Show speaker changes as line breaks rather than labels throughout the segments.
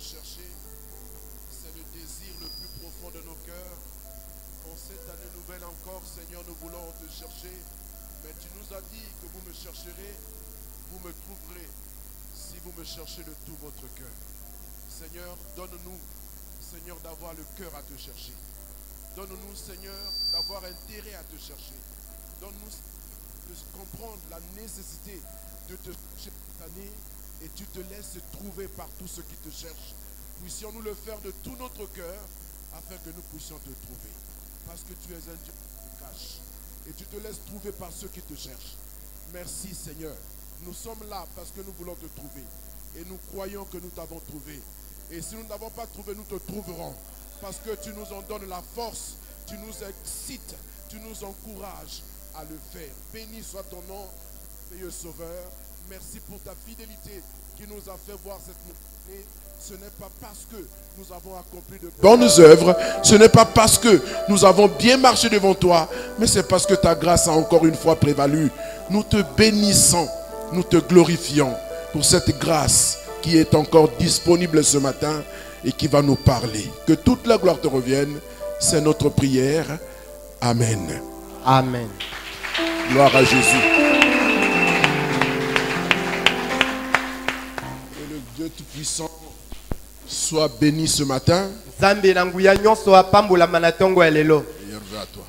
chercher. C'est le désir le plus profond de nos cœurs. En cette année nouvelle encore, Seigneur, nous voulons te chercher. Mais tu nous as dit que vous me chercherez, vous me trouverez, si vous me cherchez de tout votre cœur. Seigneur, donne-nous, Seigneur, d'avoir le cœur à te chercher. Donne-nous, Seigneur, d'avoir intérêt à te chercher. Donne-nous de comprendre la nécessité de te chercher cette année et tu te laisses trouver par tous ceux qui te cherchent. Puissions-nous le faire de tout notre cœur afin que nous puissions te trouver. Parce que tu es un Dieu qui te cache et tu te laisses trouver par ceux qui te cherchent. Merci Seigneur. Nous sommes là parce que nous voulons te trouver et nous croyons que nous t'avons trouvé. Et si nous n'avons pas trouvé, nous te trouverons. Parce que tu nous en donnes la force, tu nous excites, tu nous encourages à le faire. Béni soit ton nom, merveilleux Sauveur. Merci pour ta fidélité qui nous a fait voir cette nouvelle année. Ce n'est pas parce que nous avons accompli de bonnes œuvres, ce n'est pas parce que nous avons bien marché devant toi, mais c'est parce que ta grâce a encore une fois prévalu. Nous te bénissons, nous te glorifions pour cette grâce qui est encore disponible ce matin et qui va nous parler. Que toute la gloire te revienne, c'est notre prière. Amen.
Amen.
Gloire à Jésus. Que le Dieu Tout-Puissant soit béni ce matin.
Élevé
à toi.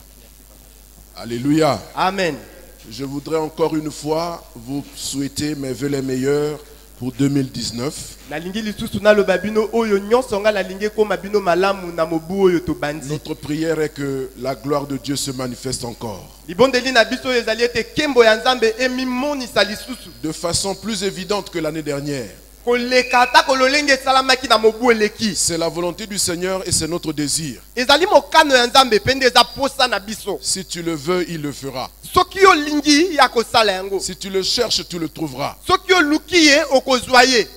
Alléluia.
Amen.
Je voudrais encore une fois vous souhaiter mes vœux les meilleurs pour 2019. Notre prière est que la gloire de Dieu se manifeste encore. De façon plus évidente que l'année dernière. C'est la volonté du Seigneur et c'est notre désir. Si tu le veux, il le fera. Si tu le cherches, tu le trouveras.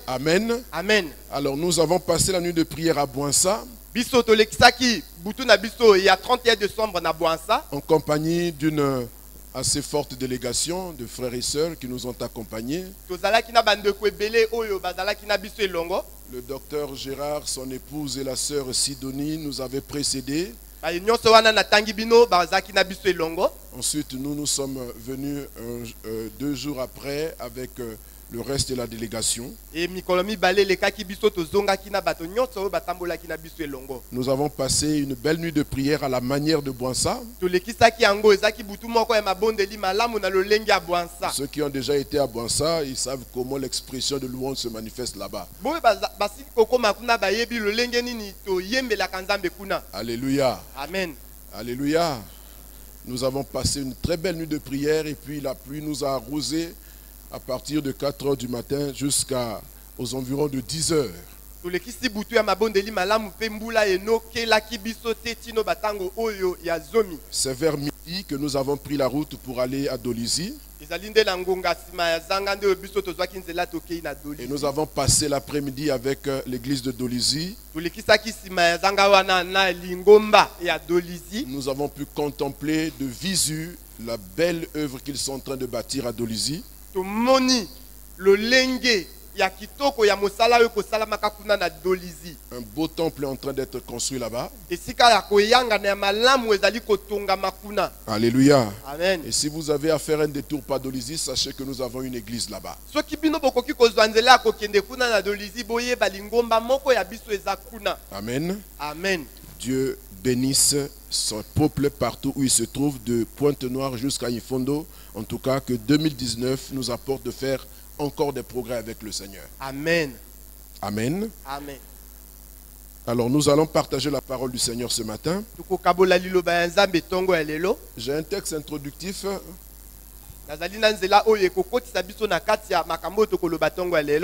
Amen.
Amen.
Alors nous avons passé la nuit de prière à Bouansa. En compagnie d'une assez forte délégation de frères et sœurs qui nous ont accompagnés. Le docteur Gérard, son épouse et la sœur Sidonie nous avaient précédés. Ensuite, nous sommes venus 2 jours après avec le reste de la délégation. Nous avons passé une belle nuit de prière à la manière de Bouansa. Ceux qui ont déjà été à Bouansa, ils savent comment l'expression de louange se manifeste là-bas. Alléluia.
Amen.
Alléluia. Nous avons passé une très belle nuit de prière et puis la pluie nous a arrosés à partir de 4 heures du matin jusqu'aux environs de 10 heures. C'est vers midi que nous avons pris la route pour aller à Dolisie. Et nous avons passé l'après-midi avec l'église de Dolisie. Nous avons pu contempler de visu la belle œuvre qu'ils sont en train de bâtir à Dolisie. Un beau temple est en train d'être construit là-bas. Alléluia.
Amen.
Et si vous avez à faire un détour par Dolisie, sachez que nous avons une église là-bas. Amen.
Amen.
Dieu bénisse son peuple partout où il se trouve, de Pointe-Noire jusqu'à Infondo. En tout cas, que 2019 nous apporte de faire encore des progrès avec le Seigneur.
Amen.
Amen.
Amen.
Alors nous allons partager la parole du Seigneur ce matin. J'ai un texte introductif.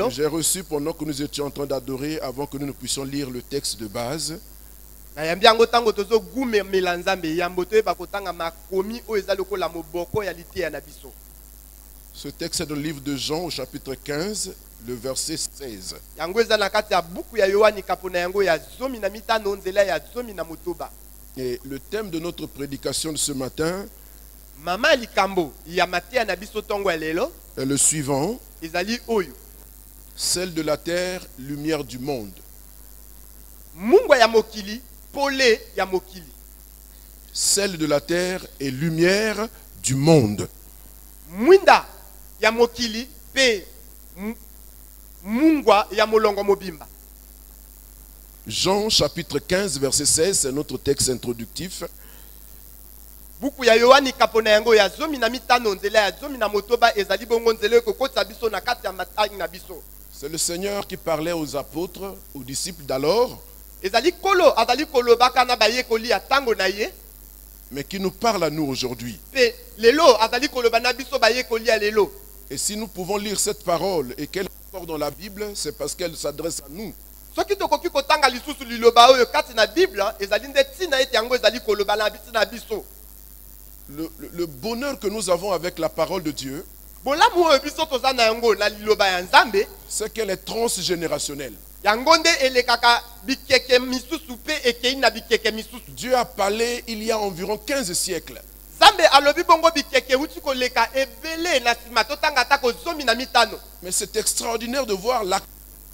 J'ai reçu pendant que nous étions en train d'adorer, avant que nous ne puissions lire le texte de base. Ce texte est dans le livre de Jean au chapitre 15, le verset 16. Et le thème de notre prédication de ce matin est le suivant: celle de la terre, lumière du monde.
mungwa ya mokili pole ya mokili.
Sel de la terre et lumière du monde.
Mwinda ya mokili pe mungwa ya molongo mobimba.
Jean chapitre 15 verset 16, c'est notre texte introductif.
Buku ya Yohani kapona yango ya zomi na mitano nzela ya zomi na motoba ezali bongo nzela ekokotisa biso na kati ya matani na biso.
C'est le Seigneur qui parlait aux apôtres, aux disciples d'alors,
Ezali kolo azali kolobaka na bayekoli ya tango na ye.
mais qui nous parle à nous aujourd'hui.
Pe lelo azali koloba na biso bayekoli ya lelo.
Et si nous pouvons lire cette parole et qu'elle est encore dans la Bible, c'est parce qu'elle s'adresse à nous.
Soki tokoki kotanga lisusu liloba oyo kati na Bible ezali nde tina ete yango ezali koloba na biso na biso.
Le bonheur que nous avons avec la parole de Dieu,
Bolamu oyo biso toza na yango na liloba ya Nzambe,
c'est qu'elle est transgénérationnelle.
yango nde elekaka bikeke misusu pe ekei na bikeke misusu.
Dieu a parlé il y a environ 15 siècles.
Nzambe alobi bongo bikeke uti koleka ebele na sima totanga ta ko zomi na mitano.
Mais c'est extraordinaire de voir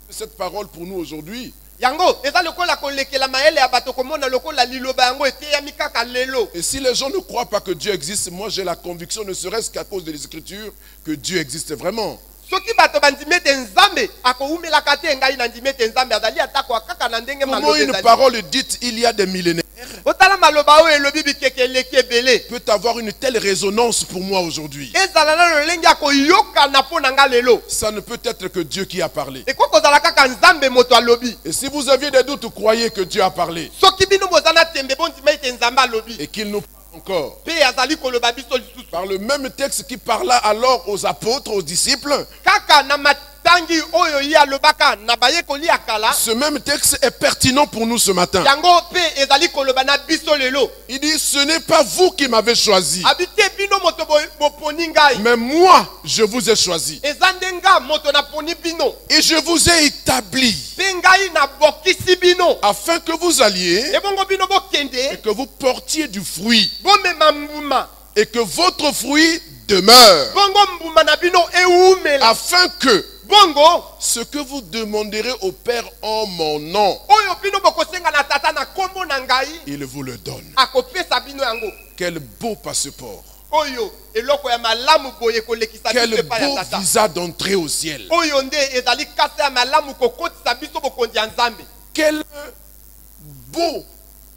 cette parole pour nous aujourd'hui.
Yango eza lokola kolekela maele ya bato komona lokola liloba yango eteyami kaka lelo.
Et si les gens ne croient pas que Dieu existe, moi j'ai la conviction, ne serait-ce qu'à cause des Écritures, que Dieu existe vraiment.
Soki bato bandimi ete Nzambe akoumelaka te ngai na ndimi ete Nzambe azali atako kaka na ndenge
Comment
maloba
une
ezali.
parole dite il y a des millénaires
Otala maloba oyo elobi bikeke eleki ebele.
peut avoir une telle résonance pour moi aujourd'hui?
Ezala na lolenge ya koyokana mpo na nga lelo.
Ça ne peut être que Dieu qui a parlé.
Ekoki kozala kaka Nzambe moto alobi.
Et si vous aviez des doutes, croyez que Dieu a parlé
Soki bino boza na tembe bondima ete Nzambe alobi.
et qu'il nous parle encore.
Pe azali koloba biso lisusu.
Par le même texte qui parla alors aux apôtres, aux disciples,
Kaka na matangi oyo ye alobaka na bayekoli ya kala.
ce même texte est pertinent pour nous ce matin.
Yango pe ezali koloba na biso lelo.
Il dit, ce n'est pas vous qui m'avez choisi,
Abite bino moto boponi ngai.
mais moi, je vous ai choisi.
Eza ndenga moto na poni bino.
Et je vous ai établi
Pe ngai na bokisi bino.
afin que vous alliez
Ebongo bino
et
bokende.
que vous portiez du fruit
Bomema mbuma.
et que votre fruit demeure,
Bongo mbuma na bino eumela.
afin que
Bongo
ce que vous demanderez au Père en mon nom,
oyo bino bokosenga na tata na kombo na ngai
il vous le donne.
akopesa bino yango.
Quel beau passeport,
Oyo eloko ya malamu boye kolekisa
quel
biso pa ya
beau
tata.
visa d'entrée au ciel.
Oyo nde ezali kasa ya malamu kokotisa biso bokonzi ya Nzambe.
Quel beau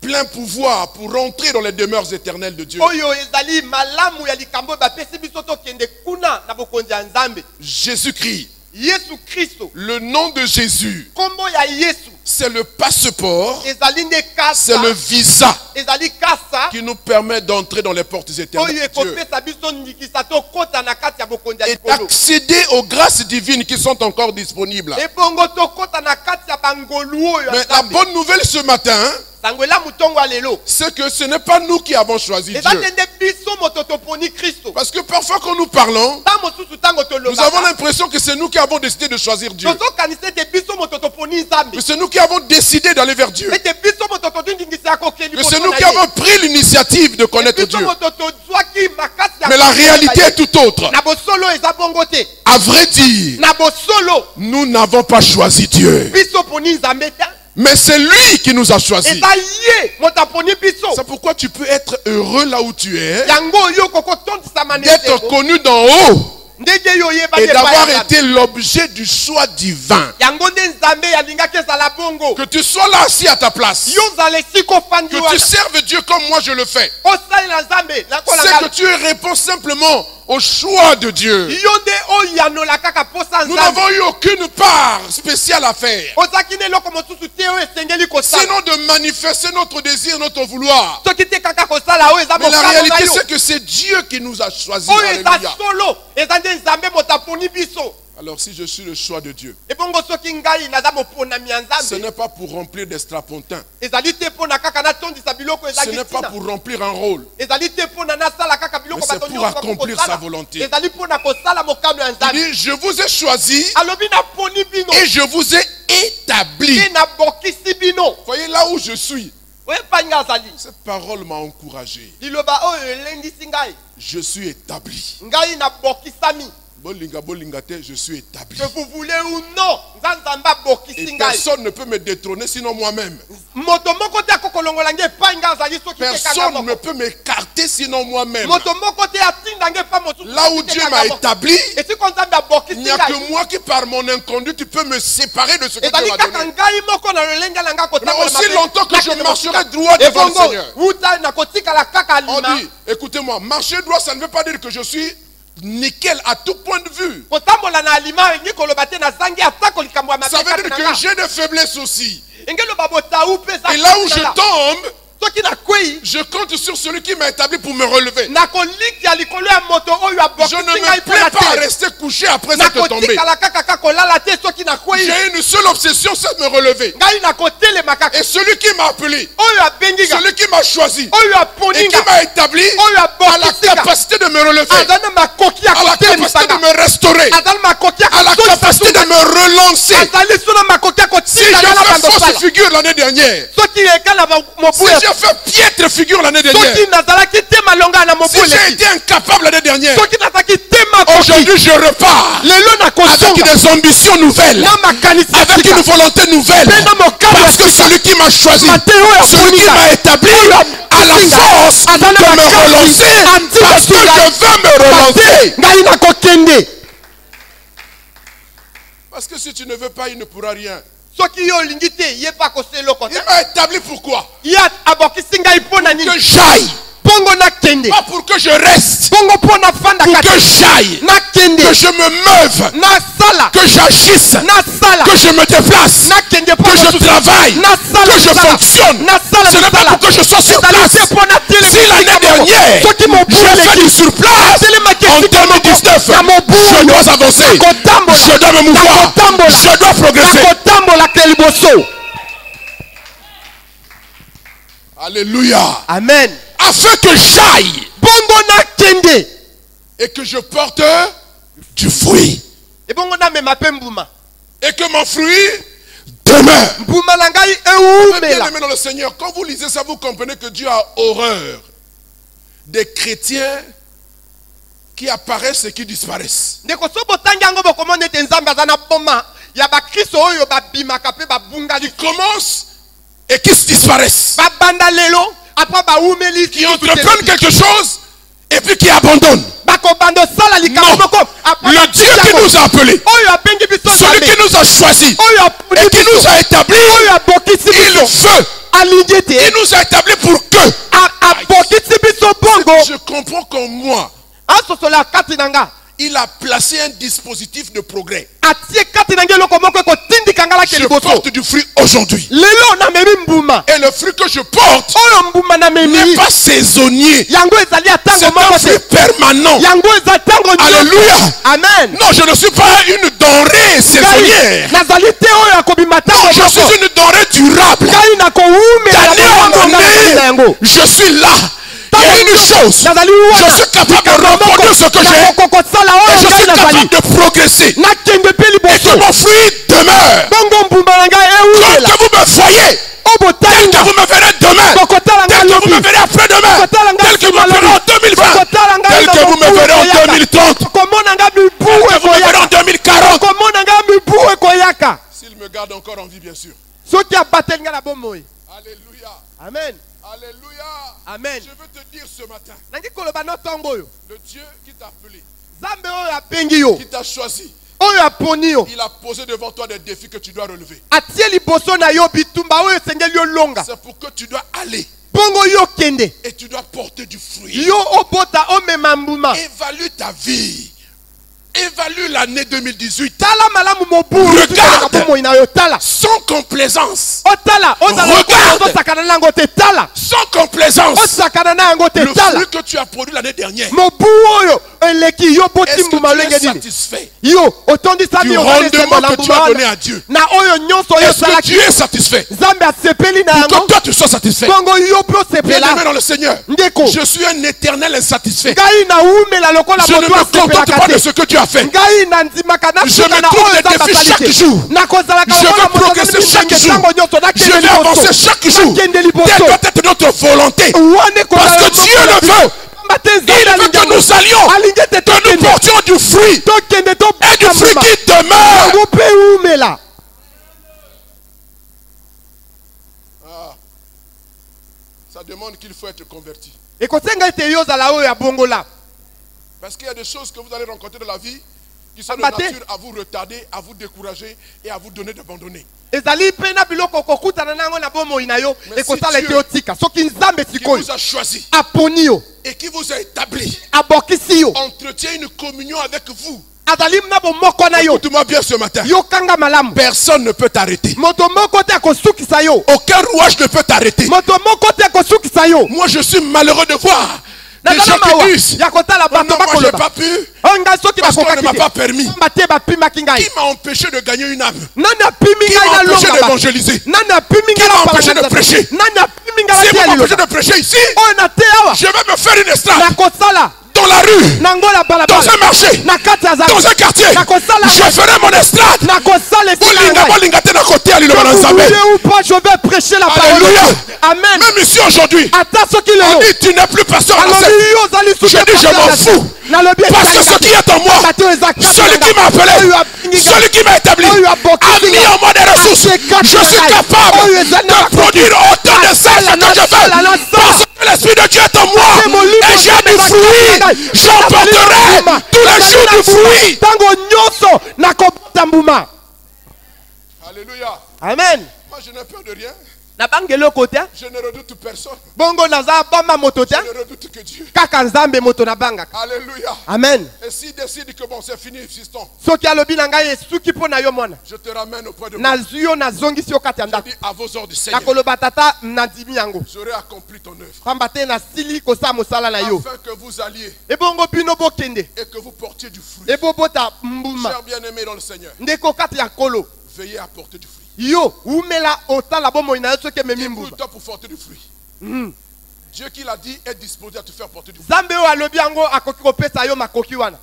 plein pouvoir pour rentrer dans les demeures éternelles de Dieu.
Oyo ezali malamu ya likambo bapesi biso tokende kuna na bokonzi ya Nzambe.
Jésus-Christ,
Yesu Kristo,
le nom de Jésus,
kombo ya Yesu
c'est le passeport,
ezali nde
c'est le
kasa,
visa
ezali kasa
qui nous permet d'entrer dans les portes éternelles
oyo
de Dieu
ekopesa biso ndikisa tokota na kati ya bokonzi ya
et
likolo.
d'accéder aux grâces divines qui sont encore disponibles.
Ebongo tokota na kati ya bangolu oyo ya
Mais la
Nzambe.
bonne nouvelle ce matin,
Sangwela mutongo ya lelo.
c'est que ce n'est pas nous qui avons choisi
Eza
Dieu.
tende biso moto toponi Kristo.
Parce que parfois quand nous parlons,
Ta mosusu tango
nous avons
tolobaka.
l'impression que c'est nous qui avons décidé de choisir Dieu.
Tozokanisa ete biso moto toponi Nzambe.
Que c'est nous qui avons décidé d'aller vers Dieu.
Ete biso moto tondingisa ya kokeli
Que c'est
moto
nous
na
qui
ye.
avons pris l'initiative de connaître
Biso
Dieu.
moto tozwaki makasi ya
Mais la
kokela
réalité
ye.
est tout autre.
Na bosolo eza bongo te.
À vrai dire,
Na bosolo
nous n'avons pas choisi Dieu.
biso poni Nzambe te.
Mais c'est lui qui nous a choisis.
Eza ye moto aponi biso.
C'est pourquoi tu peux être heureux là où tu es,
Yango yo kokotondisa manete.
d'être connu d'en haut
Ndenge yo yeba
et
te
d'avoir
pa ya
été l'objet du choix divin.
yango nde Nzambe yalingaki ezala bongo.
Que tu sois là assis à ta place.
Yo zala esika ofandi
Que tu
wana.
serves Dieu comme moi je le fais.
Osalela Nzambe nakola
C'est
ngai.
que tu réponds simplement au choix de Dieu.
Yo nde oyanola kaka posa
Nous
Nzambe.
n'avons eu aucune part spéciale à faire.
Ozaki na eloko mosusu te oyo esengeli kosala.
Sinon de manifester notre désir, notre vouloir.
Soki te kaka kosala oyo eza
Mais la
mokano na
réalité
yo.
c'est que c'est Dieu qui nous a choisis.
Oyo eza
Alléluia.
solo eza nde Nzambe moto aponi biso.
Alors si je suis le choix de Dieu,
Ebongo soki ngai naza moponami ya
ce
Nzambe.
n'est pas pour remplir des strapontins.
Ezali te mpona kaka natondisa biloko
Ce
ezali
n'est pas
tina.
pour remplir un rôle.
Ezali te mpona nasala kaka biloko
Mais c'est
bato
pour
nyonso
accomplir
bakosala.
sa volonté.
Ezali mpona kosala mokano ya
Il
Nzambe.
dit, je vous ai choisi
Alobi naponi bino.
et je vous ai établi.
Pe nabokisi bino.
Voyez là où je suis.
Oyebani nga azali.
Cette parole m'a encouragé.
Liloba oyo elendisi ngai.
Je suis établi.
Ngai nabokisami.
Bolinga bolinga te, je suis établi.
Que vous voulez ou non, Nzambe
Et
abokisi ngai.
personne ne peut me détrôner sinon moi-même. Personne ne peut m'écarter sinon moi-même. Là où Dieu m'a établi, il n'y a que moi qui par mon inconduite peux me séparer de ce que Dieu m'a donné. Mais aussi longtemps que je marcherai droit devant le Seigneur. On dit, écoutez-moi, marcher droit, ça ne veut pas dire que je suis nickel à tout point de vue. Ça veut dire que j'ai des faiblesses aussi. Et là où je tombe, je compte sur celui qui m'a établi pour me relever. Je ne me plais pas à rester couché après être tombé. J'ai une seule obsession, c'est de me relever. Et celui qui m'a appelé, celui qui m'a choisi et qui m'a établi a la capacité de me relever, a la capacité de me restaurer, a la capacité de me relancer. Si j'ai fait fausse figure l'année dernière, si j'ai fait piètre figure l'année dernière, si j'ai été incapable l'année dernière, aujourd'hui je repars avec des ambitions nouvelles, avec une volonté nouvelle, parce que celui qui m'a choisi, celui qui m'a établi a la force de me relancer, parce que je veux me relancer. Parce que si tu ne veux pas, il ne pourra rien. Il m'a établi pourquoi? Pour que j'aille. Pas pour que je reste. Pour que j'aille. Que je me meuve. Que j'agisse. Que je me déplace. Que je travaille. Que je fonctionne. Ce n'est pas pour que je sois sur place. Si l'année dernière, j'ai fait du surplace, en 2019, je dois avancer. Je dois me mouvoir. Je dois progresser. Alléluia.
Amen.
Afin que j'aille et que je porte du fruit. Et que mon fruit demeure. Bien aimé dans le Seigneur, quand vous lisez ça, vous comprenez que Dieu a horreur des chrétiens qui apparaissent et qui disparaissent.
Qui
commencent et qui se disparaissent. Qui entreprennent quelque chose et puis qui abandonnent. Non. Le Dieu qui nous a appelés, celui qui nous a choisis et qui nous a établis, il veut. Il nous a établis pour que. Je comprends qu'en moi, il a placé un dispositif de progrès. Je porte du fruit aujourd'hui. Et le fruit que je porte n'est pas saisonnier. C'est un fruit permanent. Alléluia.
Amen.
Non, je ne suis pas une denrée saisonnière. Non, je suis une denrée durable. D'année en année, je suis là. Il y a une chose, je suis capable de reproduire ce que j'ai et je suis capable de progresser et que mon fruit demeure. Quand vous me voyez, tel que vous me verrez demain, tel que vous me verrez après-demain, tel que vous me verrez en 2020, tel que vous me verrez en 2030, tel que vous me verrez en 2040, s'il me garde encore en vie, bien sûr. Alléluia.
Amen.
Alléluia.
Amen.
Je veux te dire ce matin, le Dieu qui t'a appelé, qui t'a choisi, il a posé devant toi des défis que tu dois relever. C'est pour que tu dois aller et tu dois porter du fruit. Évalue ta vie. Évalue l'année 2018. Regarde sans complaisance. Regarde sans complaisance le fruit que tu as produit l'année dernière. Est-ce que tu es satisfait du rendement que tu as donné à Dieu? Est-ce que tu es satisfait? Pour que toi tu sois satisfait. Bien aimé dans le Seigneur, je suis un éternel insatisfait. Je ne me contente pas de ce que tu as fait. Je me trouve des défis chaque jour. Je veux progresser chaque jour. Je vais avancer chaque jour. Telle doit être notre volonté. Parce que Dieu le veut. Il veut que nous allions, que nous portions du fruit. Et du fruit qui demeure. Ça demande qu'il faut être converti.
ekosenga ete yo ozala oyo ya bongola.
Parce qu'il y a des choses que vous allez rencontrer dans la vie qui sont de
Ambate.
nature à vous retarder, à vous décourager et à vous donner d'abandonner.
ezali mpe na biloko okokutana nango na bomoi na yo
Mais
ekosala
si
ete otika soki nzambe
Qui
sikoyo
vous a choisi
aponi yo
et qui vous a établi,
abokisi yo
entretient une communion avec vous.
azali na bomoko na yo
Écoute-moi bien ce matin.
yokanga malamu
Personne ne peut t'arrêter.
moto moko te akosukisa yo
Aucun rouage ne peut t'arrêter.
moto moko te akosukisa yo
Moi, je suis malheureux de voir des
nazala
gens
mawa
qui disent
ya kotala
oh
bato
non, moi, je n'ai
bakoloba
pas pu.
oyo ngai soki
Parce qu'on ne
bakokaki
m'a
te
pas permis.
pamba te bapimaki
Qui
ngai
m'a empêché de gagner une âme?
nani apimi
Qui
ngai
m'a empêché
nalonga bato
d'évangéliser?
nani apimi
Qui
ngai
m'a
napala
empêché de
nzambe?
prêcher?
nani apimi ngai
Si
natia
vous m'empêchez
liloba
de prêcher ici,
oyo nate awa
je vais me faire une estrade
nakosala
dans la rue,
nango na
dans
balabala
un marché,
na kati ya
dans
zamba
un quartier.
nakosala
Je ferai mon estrade.
nakosala esika
Bolinga,
ngai.
bolinga te na côté à l'île
Que
de
vous
Nzambe.
voulez ou pas, je vais prêcher la parole.
Alléluia.
de Dieu. Amen.
Même ici aujourd'hui,
Ata soki
on
lelo
dit tu n'es plus pasteur à la
alobi
scène.
yo ozali
Je dis je m'en fous. Parce que ce qui est en moi, celui qui m'a appelé, celui qui m'a établi, a mis en moi des ressources. Je suis capable de produire autant de sel que je veux. Parce que l'Esprit de Dieu est en moi. Et j'ai du fruit. J'emporterai tous les jours du fruit.
tango nyonso nakobota mbuma.
Alléluia.
Amen.
Moi je n'ai peur de rien.
nabangeli oko te
Je ne redoute personne.
bongo naza bamba moto te
Je ne redoute que Dieu.
kaka nzambe moto nabangaka.
Alléluia.
Amen.
Et s'il décide que bon c'est fini, fiston,
soki alobi na ngai esuki mpo na yo mwana
je te ramène au point de vue.
nazwi yo nazongisi yo kati ya
Je
ndako
dis à vos ordres, Seigneur,
nakoloba tata nandimi yango
j'aurai accompli ton œuvre.
pamba te nasili kosala mosala na yo
Afin que vous alliez
ebongo bino bokende
et que vous portiez du fruit.
ebobota mbuma
Chers bien-aimés dans le Seigneur,
ndeko kati ya nkolo
veillez à porter du fruit.
yo umela otala bomoi na yo soki ememi mbuma
Débrouille-toi pour porter du fruit. Dieu qui l'a dit est disposé à te faire porter du fruit.
nzambe oyo alobi yango akoki kopesa yo makoki wana.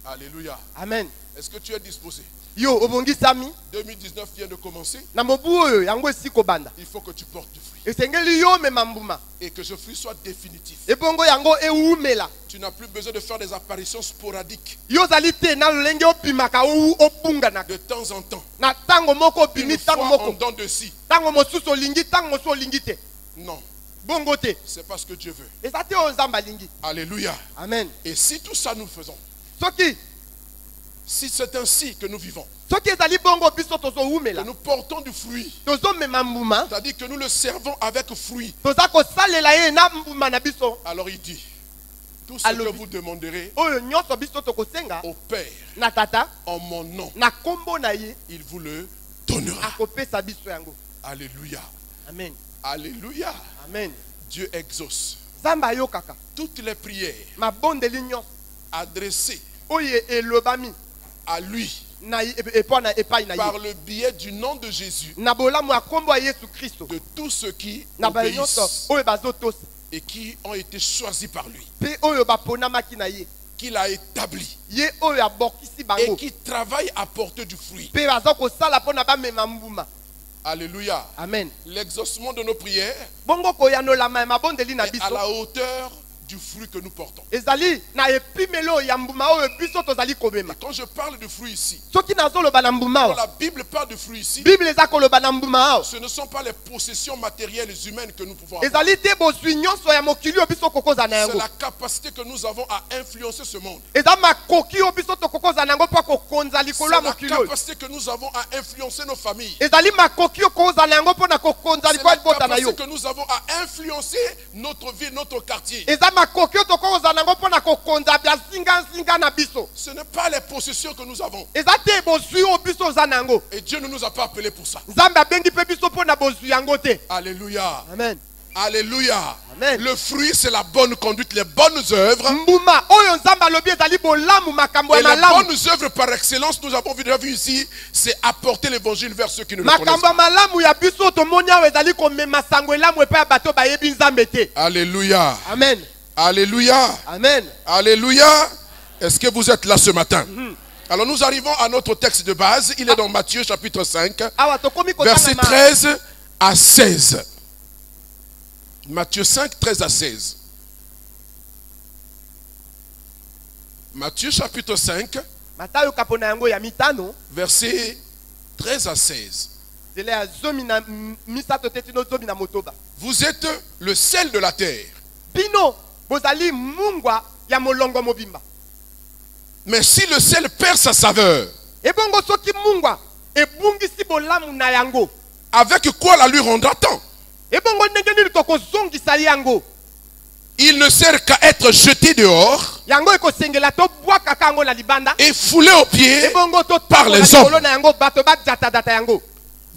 Alléluia.
Amen.
Est-ce que tu es disposé?
Yo obongisami
2019 vient de commencer.
na mobu oyo yango esi kobanda
Il faut que tu portes du fruit.
esengeli yo omema mbuma
Et que ce fruit soit définitif.
ebongo yango eumela
Tu n'as plus besoin de faire des apparitions sporadiques.
yo ozali te na lolenge opimaka obunganaka
De temps en temps.
na ntango moko obimi
Une
ntango
fois en
moko
don de si.
ntango mosusu olingi ntango mosusu olingi te
Non.
bongo te
C'est pas ce que Dieu veut.
eza te oyo nzambe alingi.
Alléluia.
Amen.
Et si tout ça nous faisons,
soki
si c'est ainsi que nous vivons,
soki ezali bongo biso
que
tozoumela
nous portons du fruit,
tozomema mbuma
c'est-à-dire que nous le servons avec fruit,
toza kosalela ye na mbuma na biso
alors il dit, tout ce que
Alléluia.
vous demanderez
oyo nyonso biso tokosenga
au Père
na tata
en mon nom,
na kombo na ye
il vous le donnera.
akopesa biso yango.
Alléluia.
Amen.
Alléluia.
Amen.
Dieu exauce
nzambe ayokaka
toutes les prières
mabondeli nyonso
adressées
oyo elobami
à lui
na epai na
par
ye
le biais du nom de Jésus,
na bolamu ya kombo ya yesu kristo
de tous ceux qui
na bayo nyonso
obéissent
oyo bazotosa
et qui ont été choisis par lui,
mpe oyo baponamaki na ye
qu'il a établi
ye oyo abokisi
et
bango
qui travaillent à porter du fruit.
mpe baza kosala mpo na bamema mbuma.
Alléluia.
Amen.
L'exaucement de nos prières
bongo koyanolama ya mabondeli na
est à
biso
la hauteur du fruit que nous portons.
ezali na epimelo ya mbuma oyo biso tozali komema.
Quand je parle de fruit ici,
soki nazoloba na mbuma
quand
awa
la Bible parle de fruit ici,
bible eza koloba na mbuma awa
ce ne sont pas les possessions matérielles humaines que nous pouvons avoir.
ezali te bozwi nyonso ya mokili oyo biso kokozala na
C'est
yango
la capacité que nous avons à influencer ce monde.
eza makoki oyo biso tokokozala na yango mpo kokonza
C'est
likolo ya
la
mokili oyo
capacité que nous avons à influencer nos familles.
ezali makoki oyo kokozala na yango mpo na kokonza
C'est
likolo ya
la
libota na yo
capacité que nous avons à influencer notre vie, notre quartier.
eza makoki oyo tokokozala na yango mpo na kokonza bya zingazinga na biso
Ce n'est pas les possessions que nous avons.
eza te bozwi oyo biso oza na yango
Et Dieu ne nous a pas appelés pour ça.
nzambe abengi mpe biso mpo na bozwi yango te.
Alléluia.
Amen.
Alléluia.
Amen.
Le fruit, c'est la bonne conduite, les bonnes œuvres.
mbuma oyo nzambe alobi ezali bolamu makambo
Et
ya
les
malamu
bonnes œuvres par excellence, nous avons déjà vu ici, c'est apporter l'évangile vers ceux qui ne le connaissent
makambo ya
pas.
malamu ya biso tomoni awa ezali komema sango elamu epai ya bato bayebi nzambe te.
Alléluia.
Amen.
Alléluia.
Amen.
Alléluia. Est-ce que vous êtes là ce matin? Alors nous arrivons à notre texte de base. Il est dans Matthieu chapitre 5,
awa tokomi
versets
kotanga
13 à 16. Matthieu 5, 13 à 16. Matthieu chapitre 5,
matayo kapo na yango ya mitano
versets 13 à 16.
nzela ya zomi na misato te tino zomi na motoba.
Vous êtes le sel de la terre.
Bino bozali mungwa ya molongo mobimba.
Mais si le sel perd sa saveur,
Ebongo soki mungwa ebungisi bolamu na yango,
avec quoi la lui rendra-t-on?
ebongo ndenge nini tokozongisa yango?
Il ne sert qu'à être jeté dehors
Yango ekosengela to bwaka kango na libanda.
et foulé aux pieds
Ebongo to
par les hommes.
na yango bato ba data yango.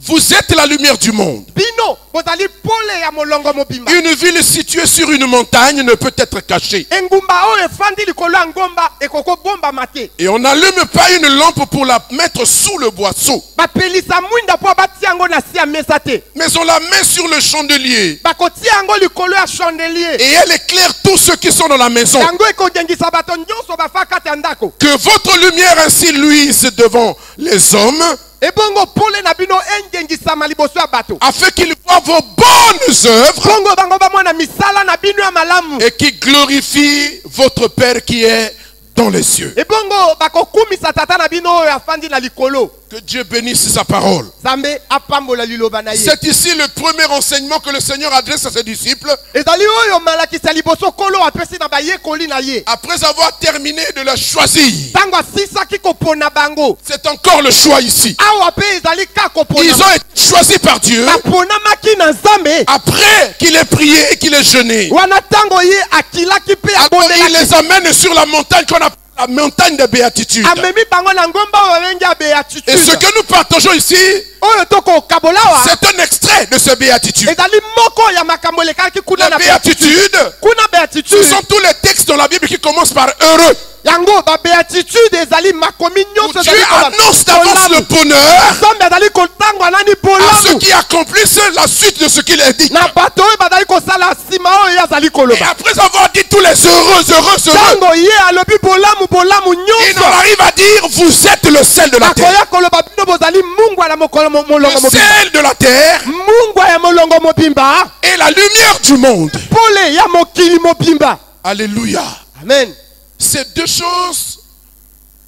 Vous êtes la lumière du monde.
Bino bozali pole ya molongo mobimba.
Une ville située sur une montagne ne peut être cachée.
Engumba o efandi likolo ya ngomba ekoko bomba mate.
Et on n'allume pas une lampe pour la mettre sous le boisseau.
Bapelisa mwinda po batia yango na si ya mesa te.
Mais on la met sur le chandelier.
Bakotia yango likolo ya chandelier.
Et elle éclaire tous ceux qui sont dans la maison.
Yango ekongengisa bato nyonso bafa kati ya ndako.
Que votre lumière ainsi luise devant les hommes,
Ebongo pole na bino engengisa maliboso ya bato.
afin qu'ils voient vos bonnes œuvres
Bongo bango ba mwana misala na bino ya malamu.
et qui glorifient votre Père qui est dans les cieux.
Ebongo bakokumisa tata na bino oyo afandi na likolo.
Que Dieu bénisse sa parole.
Zambe apambola liloba na ye.
C'est ici le premier enseignement que le Seigneur adresse à ses disciples
Ezali oyo malakisa liboso kolo apesi na bayekoli na ye.
après avoir terminé de la choisir.
Tango asisaki kopona bango.
C'est encore le choix ici.
Awa pe ezali ka kopona.
Ils ont été choisis par Dieu
Baponamaki na Nzambe.
après qu'il ait prié et qu'il ait jeûné.
Wana tango ye akilaki pe
Alors il
abondelaki.
les amène sur la montagne qu'on appelle la montagne de béatitude.
Amemi bango na ngomba oyo bengi ya
Et ce
béatitude.
que nous partageons ici,
Oyo toko kabola wa.
c'est un extrait de ce béatitude.
Ezali moko ya makambo lekaki kuna
La
na
béatitude,
kuna
ce
béatitude.
sont tous les textes dans la Bible qui commencent par heureux.
Yango ba béatitude ezali makomi
Où
nyonso
Dieu
ezali kola-
annonce d'avance le
kolamu.
bonheur
Nzambe azali kotangwa nani
à ceux
bolamu.
qui accomplissent la suite de ce qu'il a dit.
Na bato oyo bazali kosala nsima oyo azali
Et
koloba.
après avoir dit tous les heureux,
Tango ye alobi bolamu bolamu
il en
nyonso.
arrive à dire vous êtes le sel de la terre.
Akoya koloba bino bozali mungwa na mokolo molongo
Le
mobimba.
sel de la terre
Mungwa ya molongo mobimba.
est la lumière du monde.
Pole ya mokili mobimba.
Alléluia.
Amen.
Ces deux choses,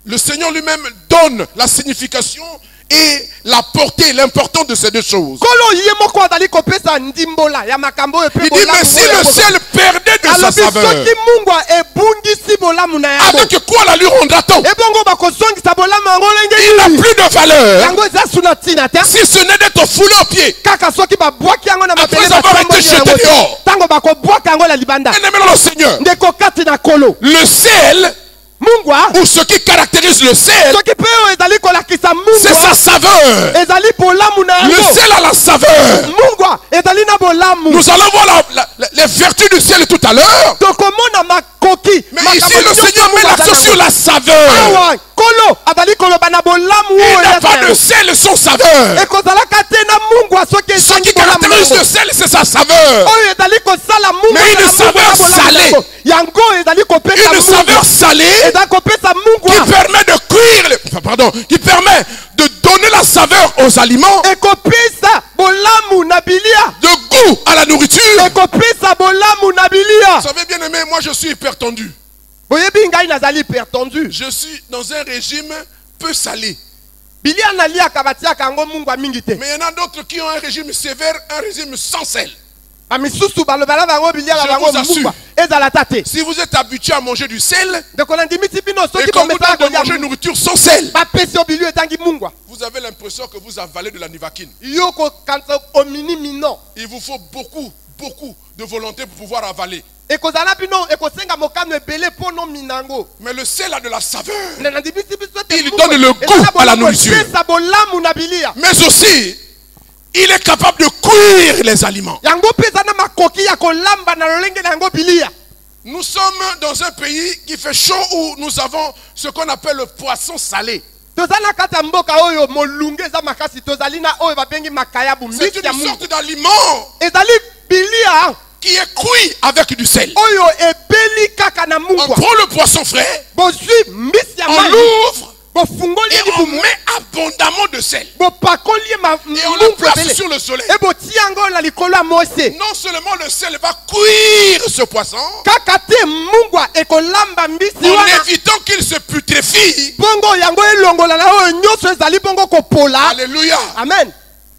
le Seigneur lui-même donne la signification et la portée, l'importance de ces deux choses.
Kolo ye moko azali kopesa ndimbola ya makambo oyo pe
Il dit, mais si le sel perdait de sa
alobi
saveur,
soki mungwa ebungisi bolamu na yango.
avec quoi la lui rendra-t-on?
Ebongo bakozongisa bolamu yango
Il
ndenge
n'a
nini?
plus de valeur
Yango eza suna tina te.
si ce n'est d'être foulé aux pieds.
Kaka soki babwaki yango na mabele
Après avoir été jeté dehors.
tango bakobwaka yango na libanda.
Bien-aimé dans le Seigneur,
Ndeko kati na kolo.
le sel,
Mungwa
ou ce qui caractérise le sel,
soki pe oyo ezali kolakisa
c'est sa
mungwa
saveur.
ezali bolamu na
Le
yango.
sel a la saveur.
Mungwa ezali na bolamu.
Nous allons voir les vertus du sel tout à l'heure.
Tokomona makoki.
Mais
Makambo
ici, le
nyonso
Seigneur met
Mungwa
l'accent
azali
sur
nango.
la saveur.
Awa kolo azali koloba na bolamu
Il
oyo
n'a
ya
pas de
yango.
sel sans saveur.
Ekozalaka te na mungwa soki
Ce
ezangi
qui
bolamu
caractérise
yango.
le sel, c'est sa saveur.
Oyo ezali kosala mungwa
Mais une
na mungwa
saveur
na bolamu
salée.
yango. Yango ezali kopesa
Une saveur
mungwa.
salée
Ezali kopesa
qui
mungwa.
permet de cuire, qui permet de donner la saveur aux aliments,
Ekopesa bolamu na bilia.
de goût à la nourriture.
Ekopesa bolamu na bilia.
Vous savez bien aimé, moi je suis hyper tendu.
Boyebi ngai nazali hypertendu.
Je suis dans un régime peu salé.
Bilia naliaka batiaka yango mungwa mingi te.
Mais il y en a d'autres qui ont un régime sévère, un régime sans sel.
Bamisusu balobala bango bilia
Je
bango
vous assure.
mungwa. Ezala tate.
Si vous êtes habitué à manger du sel,
Ndeko na ndimisi bino
et
soki
qu'on vous
bomesala
donne de
kolia
manger une nourriture sans sel,
bapesi yo bilio etangi mungwa.
vous avez l'impression que vous avalez de la nivaquine.
Yoko kanza omini mino.
Il vous faut beaucoup de volonté pour pouvoir avaler.
Ekozala bino ekosenga mokano ebele pono minango.
Mais le sel a de la saveur.
Na ndimisi biso te
Il
mungwa.
donne le goût
Ezala
à la
bolamu
nourriture.
epesa bolamu na bilia.
Mais aussi, il est capable de cuire les aliments.
Yango pesa na makoki ya kolamba na lolenge na yango bilia.
Nous sommes dans un pays qui fait chaud où nous avons ce qu'on appelle le poisson salé.
Tozala kata mboka oyo molunge za makasi tozali na oyo babengi makayabu
C'est
mbisi ya
une
mungu.
sorte d'aliment
Ezali bilia
qui est cuit avec du sel.
oyo ebeli kaka na
On
mungwa.
prend le poisson frais,
Bozwi mbisi ya
on
mai.
l'ouvre
Bofungoli
et on
libumu.
met abondamment de sel.
Bopakoli
Et on le
mungu
place
ebele.
sur le soleil.
E botia yango na likolo ya mose.
Non seulement le sel va cuire ce poisson,
Kaka te mungwa ekolamba mbisi
en
wana.
évitant qu'il se putréfie.
Bongo yango elongola na oyo nyonso ezali bongo kopola.
Alléluia.
Amen.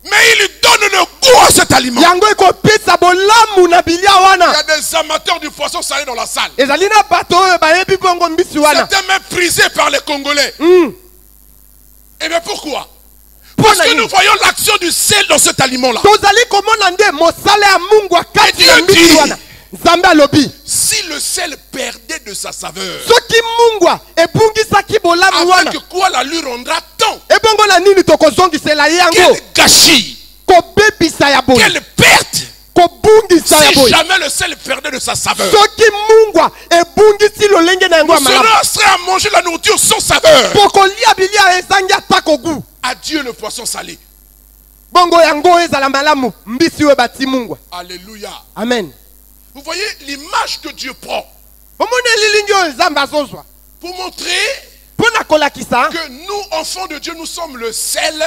Mais il donne le goût à cet aliment.
yango ekopesa bolamu na bilia
Il y
wana.
a des amateurs du poisson salé dans la salle.
Ezali na bato oyo bayebi bongo mbisi wana.
C'était même prisé par les Congolais. Et bien pourquoi?
Parce
Parce que nous voyons l'action du sel dans cet aliment-là.
tozali komona nde mosala ya Mungu akati ya
Et Dieu
mbisi
dit,
wana. Nzambe alobi
si le sel perdait de sa saveur,
soki Mungu ebungisaki bolamu wana,
avec quoi la lui rendra tant?
ebongo na nini tokozongisela ye yango?
Quel gâchis,
Kobebisa ya boye,
quelle perte
kobungisa ya
si
boye.
jamais le sel perdait de sa saveur.
Soki Mungu ebungisi lolenge na yango ya
Nous
malamu,
serons à manger la nourriture sans saveur.
pokolia bilia ezangi ata kogu.
Adieu le poisson salé.
Bongo yango ezala malamu mbisi oyo bati Mungu.
Alléluia.
Amen.
Vous voyez l'image que Dieu prend
Omoni elilingi oyo Nzambe azozwa
pour montrer
mpona kolakisa
que nous, enfants de Dieu, nous sommes le sel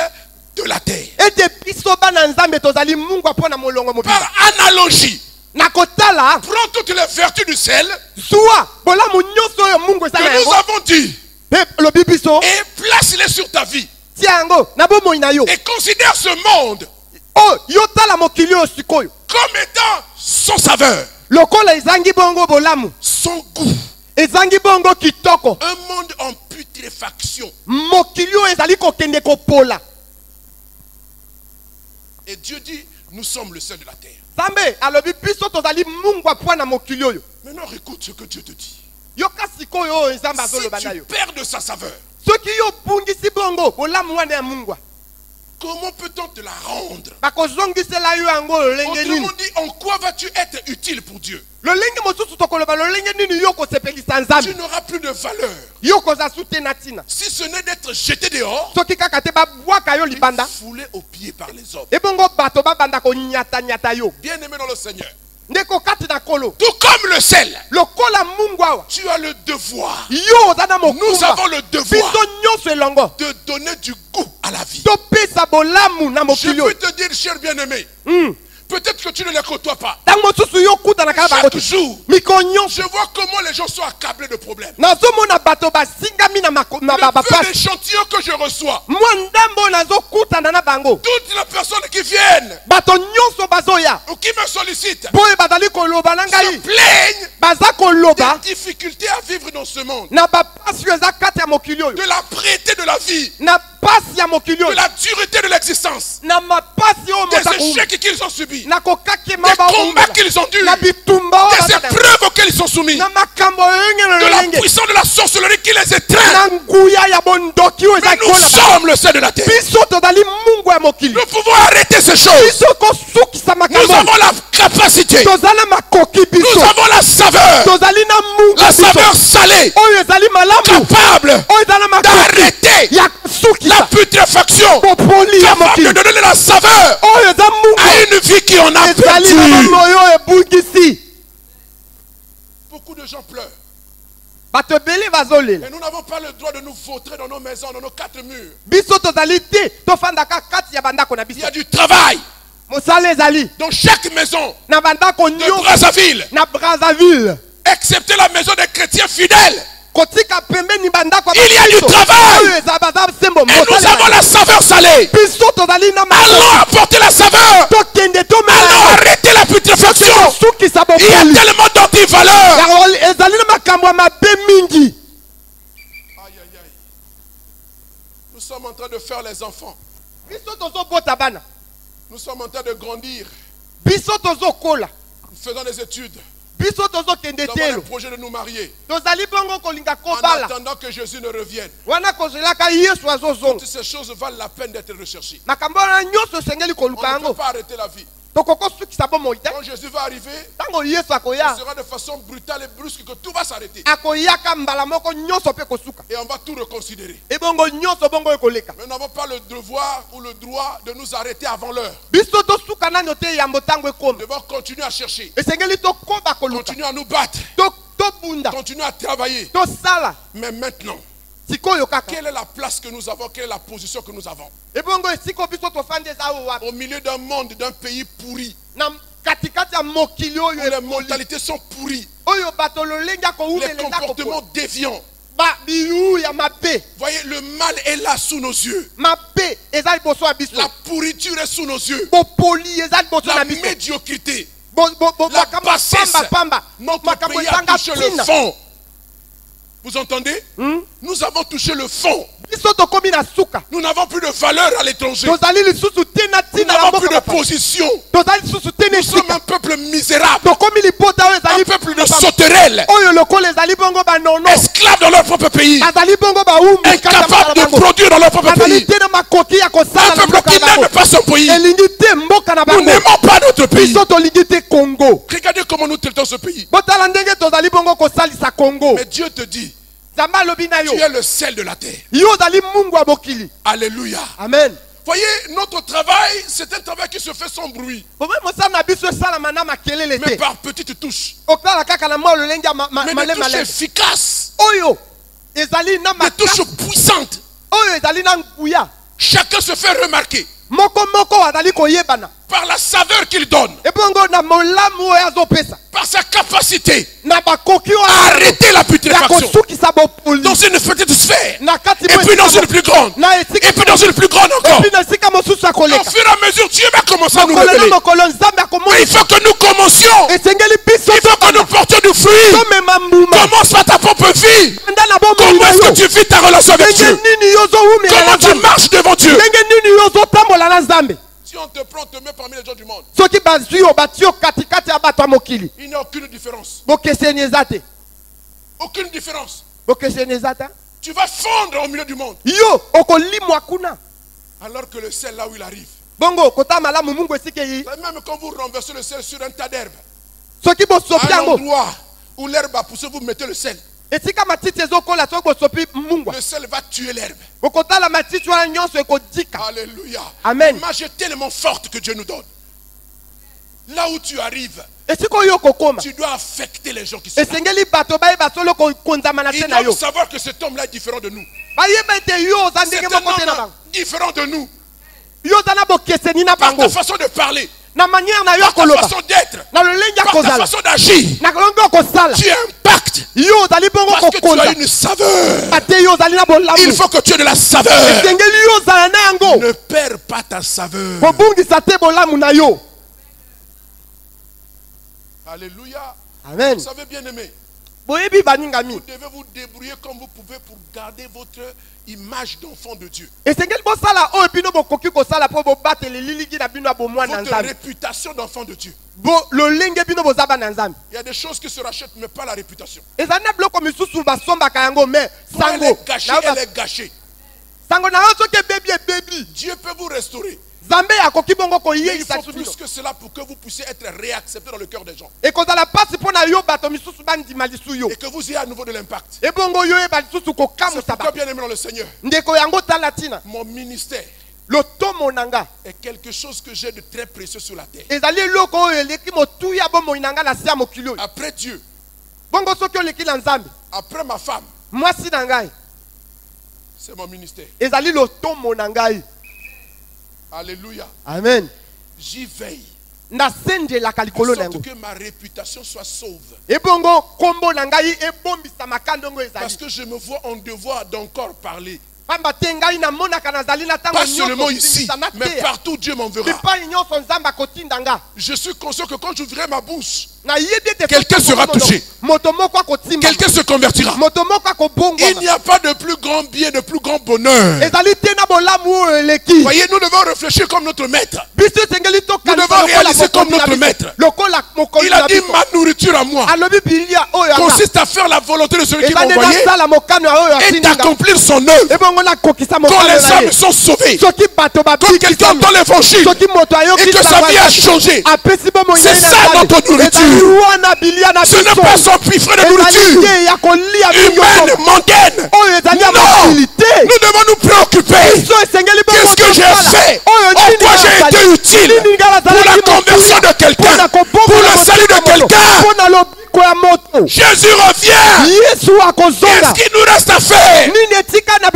de la terre.
ete biso bana Nzambe tozali Mungu mpona molongo mobimba.
Par analogie,
Na kotala
prends toutes les vertus du sel
zuwa bolamu nyonso oyo Mungu ezala
que nous
yango
avons dit
mpe lobi biso
et place-les sur ta vie.
tia yango na bomoi na yo.
Et considère ce monde
Oh yotala mokili oyo sikoyo
comme étant sans saveur,
lokola ezangi bongo bolamu,
sans goût.
ezangi bongo kitoko,
Un monde en putréfaction.
mokili oyo ezali kokende kopola.
Et Dieu dit, nous sommes le sel de la terre.
Nzambe alobi biso tozali Mungu mpona mokili oyo.
Maintenant, écoute ce que Dieu te dit.
Yoka sikoyo oyo Nzambe
Si
azoloba na
tu
yo.
perds de sa saveur,
Soki yo bungisi bongo bolamu wana ya Mungu,
comment peut-on te la rendre?
bakozongisela yo yango lolenge nini?
Autrement dit, en quoi vas-tu être utile pour Dieu?
Lolenge mosusu tokoloba lolenge nini yo kosepelisa Nzambe?
Tu n'auras plus de valeur.
Yo kozasu te na tina.
Si ce n'est d'être jeté dehors,
Soki kaka te babwaka yo libanda,
foulé aux pieds par les hommes.
ebongo bato babanda konyata yo.
Bien aimé dans le Seigneur,
Ndeko kati na kolo.
tout comme le sel,
Lokola Mungu awa.
tu as le devoir,
Yo oza na
nous
mokumba.
avons le devoir
Biso nyonso elongo.
de donner du goût à la vie.
Topesa bolamu na
Je
mokili
peux
oyo.
te dire, cher bien-aimé, peut-être que tu ne les côtoies pas.
Ntango mosusu yo kuta na kala bango
Chaque jour,
miko nyonso.
je vois comment les gens sont accablés de problèmes.
Nazomona bato basingami na
Le peu
bapasi.
d'échantillons que je reçois,
Mwa ndambo nazokutana na bango.
toutes les personnes qui viennent
Bato nyonso bazoya.
ou qui me sollicitent
Boye bazali koloba na
se
ngai.
plaignent
Baza koloba
des difficultés à vivre dans ce monde,
na bapasi oyo eza kati ya mokili oyo.
de la prété de la vie,
Na pasi ya mokili
de
oyo.
la dureté de l'existence,
Na mapasi oyo
des
moto akoumba.
échecs qu'ils ont subis,
Na kokakema
des combats
baumba.
qu'ils ont dû,
Na bitumba oyo
des
bazana.
épreuves auxquelles ils sont soumis,
Na makambo oyenge
de la
lolenge.
puissance de la sorcellerie qui les étreint.
Na nguya ya bondoki oyo
Mais
eza
nous
kola.
sommes le sel de la terre.
Biso tozali Mungu ya mokili.
Nous pouvons arrêter ces choses.
Biso kosukisa
Nous
makambo.
avons la capacité.
Tozala makoki
Nous
biso.
avons la saveur.
Tozali na Mungu
La
biso.
saveur salée.
Oyo ezali malamu.
Capable
Oyo ezala makoki.
d'arrêter
Ya
la
kusukisa.
putréfaction.
Popoli ya
Capable de
mokili.
donner la saveur
Oyo eza Mungu.
à une vie qui en a
Ezali na
perdu.
moyo ebungisi.
Beaucoup de gens pleurent.
Bato ebele bazolela.
Et nous n'avons pas le droit de nous vautrer dans nos maisons, dans nos quatre murs.
Biso tozali te tofandaka kati ya bandako na
Il
biso.
y a du travail
Mosala ezali
dans chaque maison
na bandako
de
nyonso
Brazzaville,
na Brazzaville.
excepté la maison des chrétiens fidèles.
Kotika pembeni bandako
Il y a du travail.
Oyo eza baza sembo
Et nous avons la saveur salée.
biso tozali na
Allons apporter la saveur.
tokende
Allons
tomela
arrêter la putréfaction.
sukisa
Il y a
bopoli.
tellement d'antivaleurs.
Yango ezali na makambo ya mabe mingi.
Aïe, aïe, aïe. Nous sommes en train de faire les enfants.
Biso tozobota bana.
Nous sommes en train de grandir.
Biso tozokola.
Nous faisons des études.
Biso tozokende
Nous avons le
telo.
projet de nous marier.
Tozali bongo kolinga
En
kobala.
attendant que Jésus ne revienne.
Wana kozelaka Yesu azozonga.
Toutes ces choses valent la peine d'être recherchées.
Makambo wana nyonso esengeli
On
koluka
ne peut
yango.
pas arrêter la vie.
Tokoko sukisa bomoi te.
Quand Jésus va arriver,
Ntango Yesu
ce
akoya.
sera de façon brutale et brusque que tout va s'arrêter.
Akoyaka mbala moko nyonso mpe kosuka.
Et on va tout reconsidérer.
Ebongo nyonso bongo ekoleka.
Mais nous n'avons pas le devoir ou le droit de nous arrêter avant l'heure.
Biso tosuka nano te yambo ntango
Nous
ekoma.
devons continuer à chercher.
Esengeli tokoba koluka.
Continuer à nous battre.
Tobunda.
Continuer à travailler.
Tosala.
Mais maintenant,
Sikoyo kaka.
quelle est la place que nous avons? Quelle est la position que nous avons?
Ebongo esiko biso tofandi eza awa wapi.
Au milieu d'un monde, d'un pays pourri,
Na katikati ya mokili
où
oyo
les
ekoli.
mentalités sont pourries,
Oyo bato lolenge
les
akoumelela
comportements déviants,
ba biyu ya mabe.
Voyez, le mal est là sous nos yeux.
Mabe eza liboso ya biso.
La pourriture est sous nos yeux.
Bopoli eza liboso
La
na biso.
médiocrité.
La
bassesse.
pamba.
Notre pays a touché le fond. Vous entendez? Nous avons touché le fond. Nous n'avons plus de valeur à l'étranger. Nous n'avons plus de position. Nous sommes un peuple misérable. Un peuple de sauterelles. Esclaves dans leur propre pays. Incapables de produire dans leur propre pays. Un peuple qui n'aime pas son pays. Nous n'aimons pas notre pays. Regardez comment nous traitons ce pays. Mais Dieu te dit, tu es le sel de la terre. Alléluia.
Amen.
Voyez, notre travail, c'est un travail qui se fait sans bruit. Mais par petites touches. Mais des touches efficaces. Des touches puissantes. Chacun se fait remarquer par la saveur qu'il donne, par sa capacité à arrêter la putréfaction dans une petite sphère, et puis dans une plus grande, et puis dans une plus grande encore. Au fur et à mesure, Dieu va commencer à nous révéler. Mais il faut que nous commencions. Il faut que nous portions du fruit. Commence par ta propre vie. Comment est-ce que tu vis ta relation avec Dieu? Comment tu marches devant Dieu? Si on te prend, on te met parmi les gens du monde. Il n'y a aucune différence. Aucune différence. Tu vas fondre au milieu du monde. Alors que le sel, là où il arrive. Même quand vous renversez le sel sur un tas d'herbe, à un endroit où l'herbe a poussé, vous mettez le sel. Le sel va tuer l'herbe. Alléluia.
Amen.
L'image est tellement forte que Dieu nous donne. Là où tu arrives, tu dois affecter les gens qui sont là. Ils doivent savoir que cet homme-là est différent de nous. C'est un homme différent de nous. Par ta façon de parler, par ta façon d'être, par ta façon d'agir, tu impactes parce que tu as une saveur. Il faut que tu aies de la saveur. Ne perds pas ta saveur. Alléluia.
Amen.
Vous savez, bien aimé,
Vous
devez vous débrouiller comme vous pouvez pour garder votre image d'enfant de Dieu. Votre réputation d'enfant de Dieu. Il y a des choses qui se rachètent, mais pas la réputation. Quand elle est gâchée, elle est gâchée. Dieu peut vous restaurer. Mais il faut plus que cela pour que vous puissiez être réaccepté dans le cœur des gens. Et que vous ayez à nouveau de l'impact. C'est pourquoi, bien aimé dans le Seigneur, mon ministère est quelque chose que j'ai de très précieux sur la terre. Après Dieu, après ma femme, c'est mon ministère. Alléluia.
Amen.
J'y veille.
En
sorte que ma réputation soit sauve. Parce que je me vois en devoir d'encore parler. Pas seulement ici, mais partout Dieu m'enverra. Je suis conscient que quand j'ouvrirai ma bouche, quelqu'un sera touché. Quelqu'un se convertira. Il n'y a pas de plus grand bien, de plus grand bonheur. Voyez, nous devons réfléchir comme notre maître. Nous devons réaliser comme notre maître. Il a dit ma nourriture à moi consiste à faire la volonté de celui qui m'a envoyé et d'accomplir son œuvre. Quand les âmes sont sauvées, quand quelqu'un entend l'évangile et que sa vie a changé, c'est ça notre nourriture. Ce n'est pas son piffret de nourriture humaine, mondaine. Non, nous devons nous préoccuper. Qu'est-ce que j'ai fait? En quoi j'ai été utile pour la conversion de quelqu'un, pour le salut de quelqu'un? Jésus revient. Qu'est-ce qu'il nous reste à faire? Nous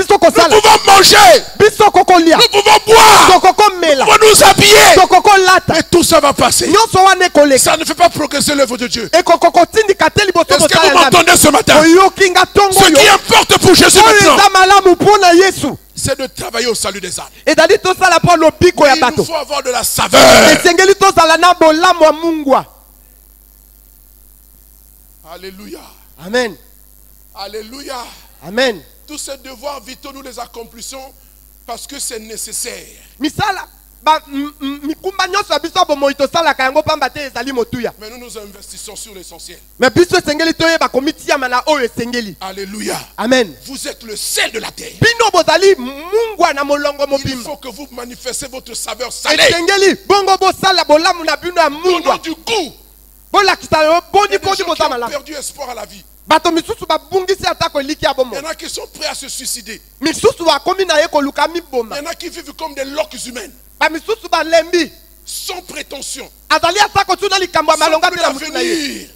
pouvons manger, nous pouvons boire, nous pouvons nous habiller, mais tout ça va passer.
nyonso wana ekoleka
Ça ne fait pas progresser l'œuvre de Dieu.
ekoko kotindika te liboso
Est-ce que
mosala
vous
ya Nzambe.
m'entendez ce matin?
oyoki nga ntongo
Ce qui
oyo
importe pour Jésus
oyo
maintenant,
eza malamu mpo na yesu
c'est de travailler au salut des âmes.
ezali tosala mpo lobiko ya
Il nous
bato
faut avoir de la saveur.
esengeli tozala na bolamu ya mungwa.
Alléluia.
Amen.
Alléluia.
Amen.
Tous ces devoirs vitaux, nous les accomplissons parce que c'est nécessaire.
misala mikumba nyonso ya biso ya bomoi tosalaka yango pamba te ezali motuya,
Mais nous nous investissons sur l'essentiel.
me biso esengeli toyeba komitiama na oyo esengeli.
Alléluia.
Amen.
Vous êtes le sel de la terre.
bino bozali mungwa na molongo
Il
mobimba,
faut que vous manifestez votre saveur salée.
esengeli bongo bosala bolamu na bino ya
Donnons
mungwa,
du goût.
bolakisa
Il y a
boni
des
boni
gens qui
bozala
ont
malamu.
perdu espoir à la vie.
bato misusu babungisi ata koliki ya
Il
bomo,
y en a qui sont prêts à se suicider.
misusu bakomi na ye koluka
Il
miboma,
y en a qui vivent comme des loques humaines,
bamisusu balembi
sans prétention,
azali ata kotuna likambo ya
sans
malonga
but
te na mutu na ye,
d'avenir,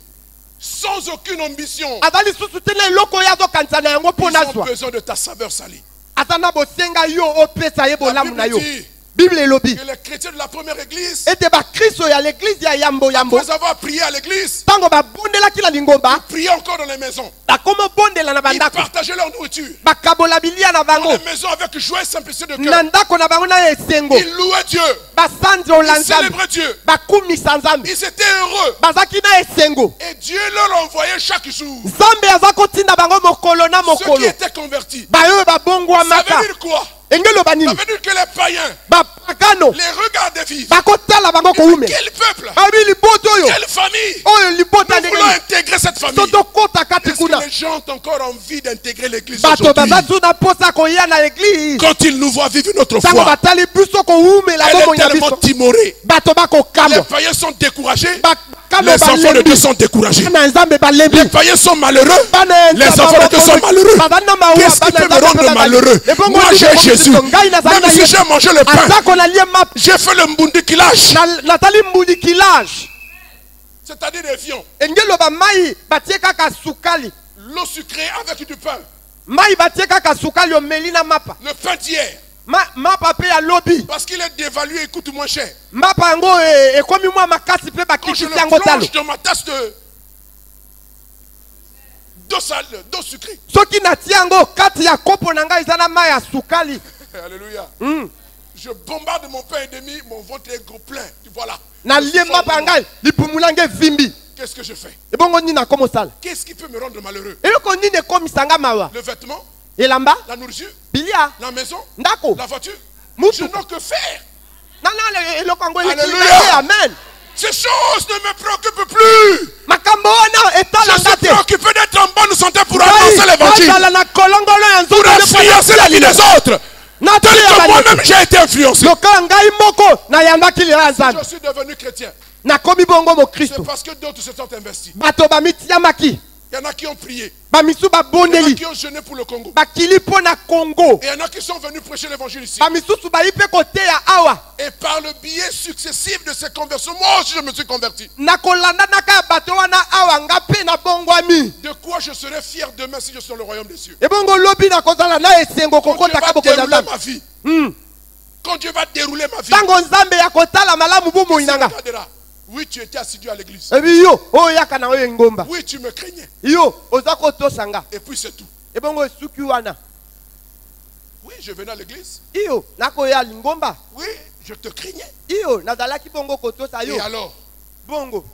sans aucune ambition.
azali lisusu te na eloko oyo azokanisa na yango mpo
Ils ont
nazwa,
besoin de ta saveur salée.
aza na bosenga yo opesa ye
La
bolamu na
Bible
yo.
dit
Bible elobi
que les chrétiens de la première église,
ete bakristo ya l'église ya yambo yambo
après avoir prié à l'église,
ntango babondelaki na lingomba
priaient encore dans les maisons.
bakoma bondela na
Ils
bandako,
partageaient leur nourriture.
bakabola bilia na
Dans
bango
les maisons avec joie et simplicité de
na
cœur.
ndako na bango na esengo,
Ils louaient Dieu.
basanzola
Ils
nzambe,
célébraient Dieu.
bakumisa nzambe,
Ils étaient heureux.
bazaki na esengo,
Et Dieu leur envoyait chaque jour
nzambe aza kotinda bango mokolo na
ceux qui
mokolo,
étaient convertis.
bayo
Ça
babongwamaka.
veut dire quoi?
Engelo banini
Ça veut dire que les païens
bapagano
les regardaient vivre.
bakotala bango koumela,
Quel peuple?
babi libota oyo
Quelle famille?
oyo libota
Nous voulons
ndenge
intégrer cette famille.
totokota kati
Est-ce que
kuna,
les gens ont encore envie d'intégrer l'église
bato
aujourd'hui?
baza tuna posa koya na eglise
Quand ils nous voient vivre notre
ntango
foi,
batali biso koumela
elle
bomoi
est
na
tellement
biso,
timorée.
bato
Les
bakokamwa,
païens sont découragés.
bakano
Les enfants de Dieu
balembi,
sont découragés.
bana nzambe balembi,
Les païens sont malheureux.
bana
Les enfants de Dieu sont malheureux.
bazali na mawa,
Qu'est-ce qui
bana
peut me
nzambe
rendre
bazali.
malheureux?
Ebongo
Moi
ndenge
j'ai
Kristo,
Jésus.
ngai nazali
Même
na
si
Yesu.
j'ai mangé le pain,
atako nalie map
j'ai fait le mbundikilage,
natali mbudikilage,
c'est-à-dire des viands,
engelo bamai batie kaka sukali,
l'eau sucrée avec du pain,
mai batie kaka sukali omeli na mapa,
le pain d'hier,
mapa pe ya lobi,
parce qu'il est dévalué et coûte moins cher.
mapa yango ekomi mwa makasi pe
Quand je
bakitisi
le
yango talo,
plonge dans ma tasse d'eau sale, d'eau sucrée.
soki natie yango kati ya kopo na ngai eza na mai ya sukali,
Alléluia.
mm.
Je bombarde mon pain et demi, mon ventre est gros plein. Voilà.
nalie mapa ya ngai lipumula ngai evimbi,
Qu'est-ce que je fais?
ebongo nini nakomosala,
Qu'est-ce qui peut me rendre malheureux?
eloko nini ekomisa nga mawa,
Le vêtement,
elamba,
la nourriture,
bilia,
la maison,
ndako,
la voiture. Je
mutu,
n'ai que faire.
nana eloko yango
Alléluia.
elekili amen.
Ces choses ne me préoccupent plus.
makambo wana
Je
etalanga
suis
te,
préoccupé d'être en bonne santé pour annoncer l'évangile,
nazala na kolongolo ya
pour influencer la vie des autres. Tel que moi-même j'ai été influencé.
lokola ngai moko nayambaki lela ya nzambe
Je suis devenu chrétien.
nakomi bongo
C'est
mokristo,
parce que d'autres se sont investis.
bato bamitiamaki,
Il y en a qui ont prié.
bamisu
Il y en a
babondeli,
qui ont jeûné pour le Congo.
bakili mpo na Congo,
Et il y en a qui sont venus prêcher l'évangile ici.
bamisusu bayi mpe koteya awa,
Et par le biais successif de ces conversions, moi aussi je me suis converti.
na kolandanaka ya bato wana awa nga mpe na bongwami,
De quoi je serai fier demain si je suis dans le royaume des cieux.
ebongo lobi nakozala na esengo
Quand Dieu
kokotaka
va
bokonzi ya
dérouler
nzambe.
ma vie.
Hmm.
Quand Dieu va dérouler ma vie.
ntango nzambe ya kotala malamu bomoi
il
na nga,
regardera. Oui, tu étais assidu à l'église.
ebi yo oyo yaka na oyo engomba,
Oui, tu me craignais.
yo oza kotosa nga,
Et puis c'est tout.
ebongo esuki wana,
Oui, je venais à l'église.
iyo nakoya lingomba,
Oui, je te craignais.
iyo nazalaki bongo kotosa
Et
yo
alors,
bongo,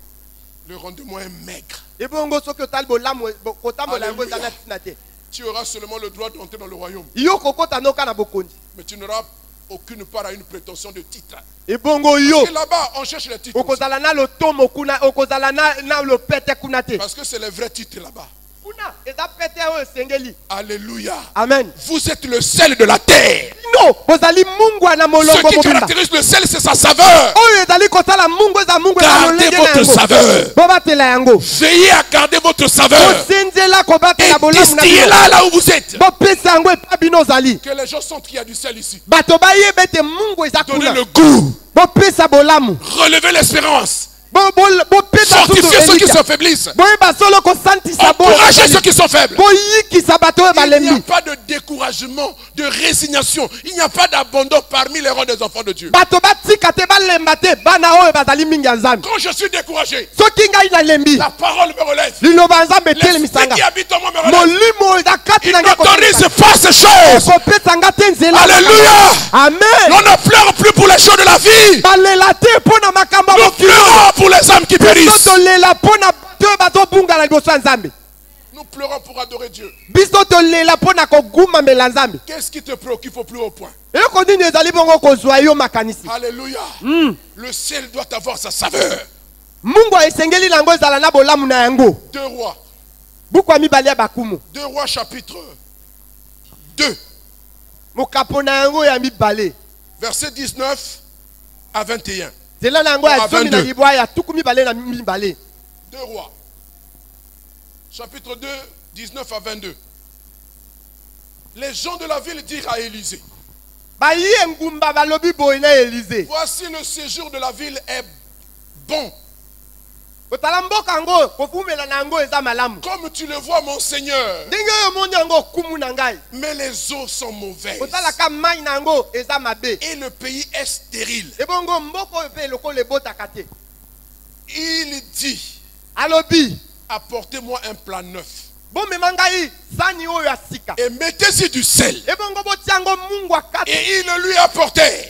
le rendement est maigre.
ebongo soki otali bolamu kotambola yango eza na
Alléluia.
ntina te,
Tu auras seulement le droit d'entrer dans le royaume.
yo kokota noka na bokonzi,
Mais tu n'auras aucune part à une prétention de titre.
ebongo yo
Et là-bas, on cherche les titres. aussi.
okozala na lotomo kuna, okozala na lopete kuna te,
Parce que c'est les vrais titres là-bas.
kuna eza pete oyo esengeli.
Alléluia.
Amen.
Vous êtes le sel de la terre.
no bozali mungwa na
Ce
molongo
qui
mobimba,
caractérise le sel, c'est sa saveur.
oyo ezali kotala mungu eza mungu na
Gardez
lolenge na
votre
yango,
saveur.
bobatela yango,
Veillez à garder votre saveur.
kosenjela
Et
kobatela bolamu na bino,
distillez-la là où vous êtes.
bopesa yango epa bino ozali,
Que les gens sentent qu'il y a du sel ici.
bato bayeba ete mungu eza
Donnez
kuna,
le goût.
bopesa bolamu,
Relevez l'espérance. Fortifiez ceux qui s'affaiblissent. Encouragez ceux qui sont faibles. Il n'y a pas de découragement, de résignation. Il n'y a pas d'abandon parmi les rangs des enfants de Dieu. Quand je suis découragé, la parole me relève. L'esprit qui habite en moi me relève. Il n'autorise pas ces choses. Alléluia. Amen. On ne pleure plus pour les choses de la vie. Nous pleurons pour les âmes qui périssent. Nous pleurons pour adorer Dieu. Qu'est-ce qui te préoccupe au plus haut point? Alléluia. Le ciel doit avoir sa saveur. 2 Rois. 2 Rois chapitre 2. Verset 19 à 21. 2 Rois. Chapitre 2, 19 à 22. Les gens de la ville dirent à Élisée: voici le séjour de la ville est bon. Comme tu le vois, mon Seigneur. Mais les eaux sont mauvaises. Et le pays est stérile. Il dit: apportez-moi un plat neuf. Et mettez-y du sel. Et il le lui apportait.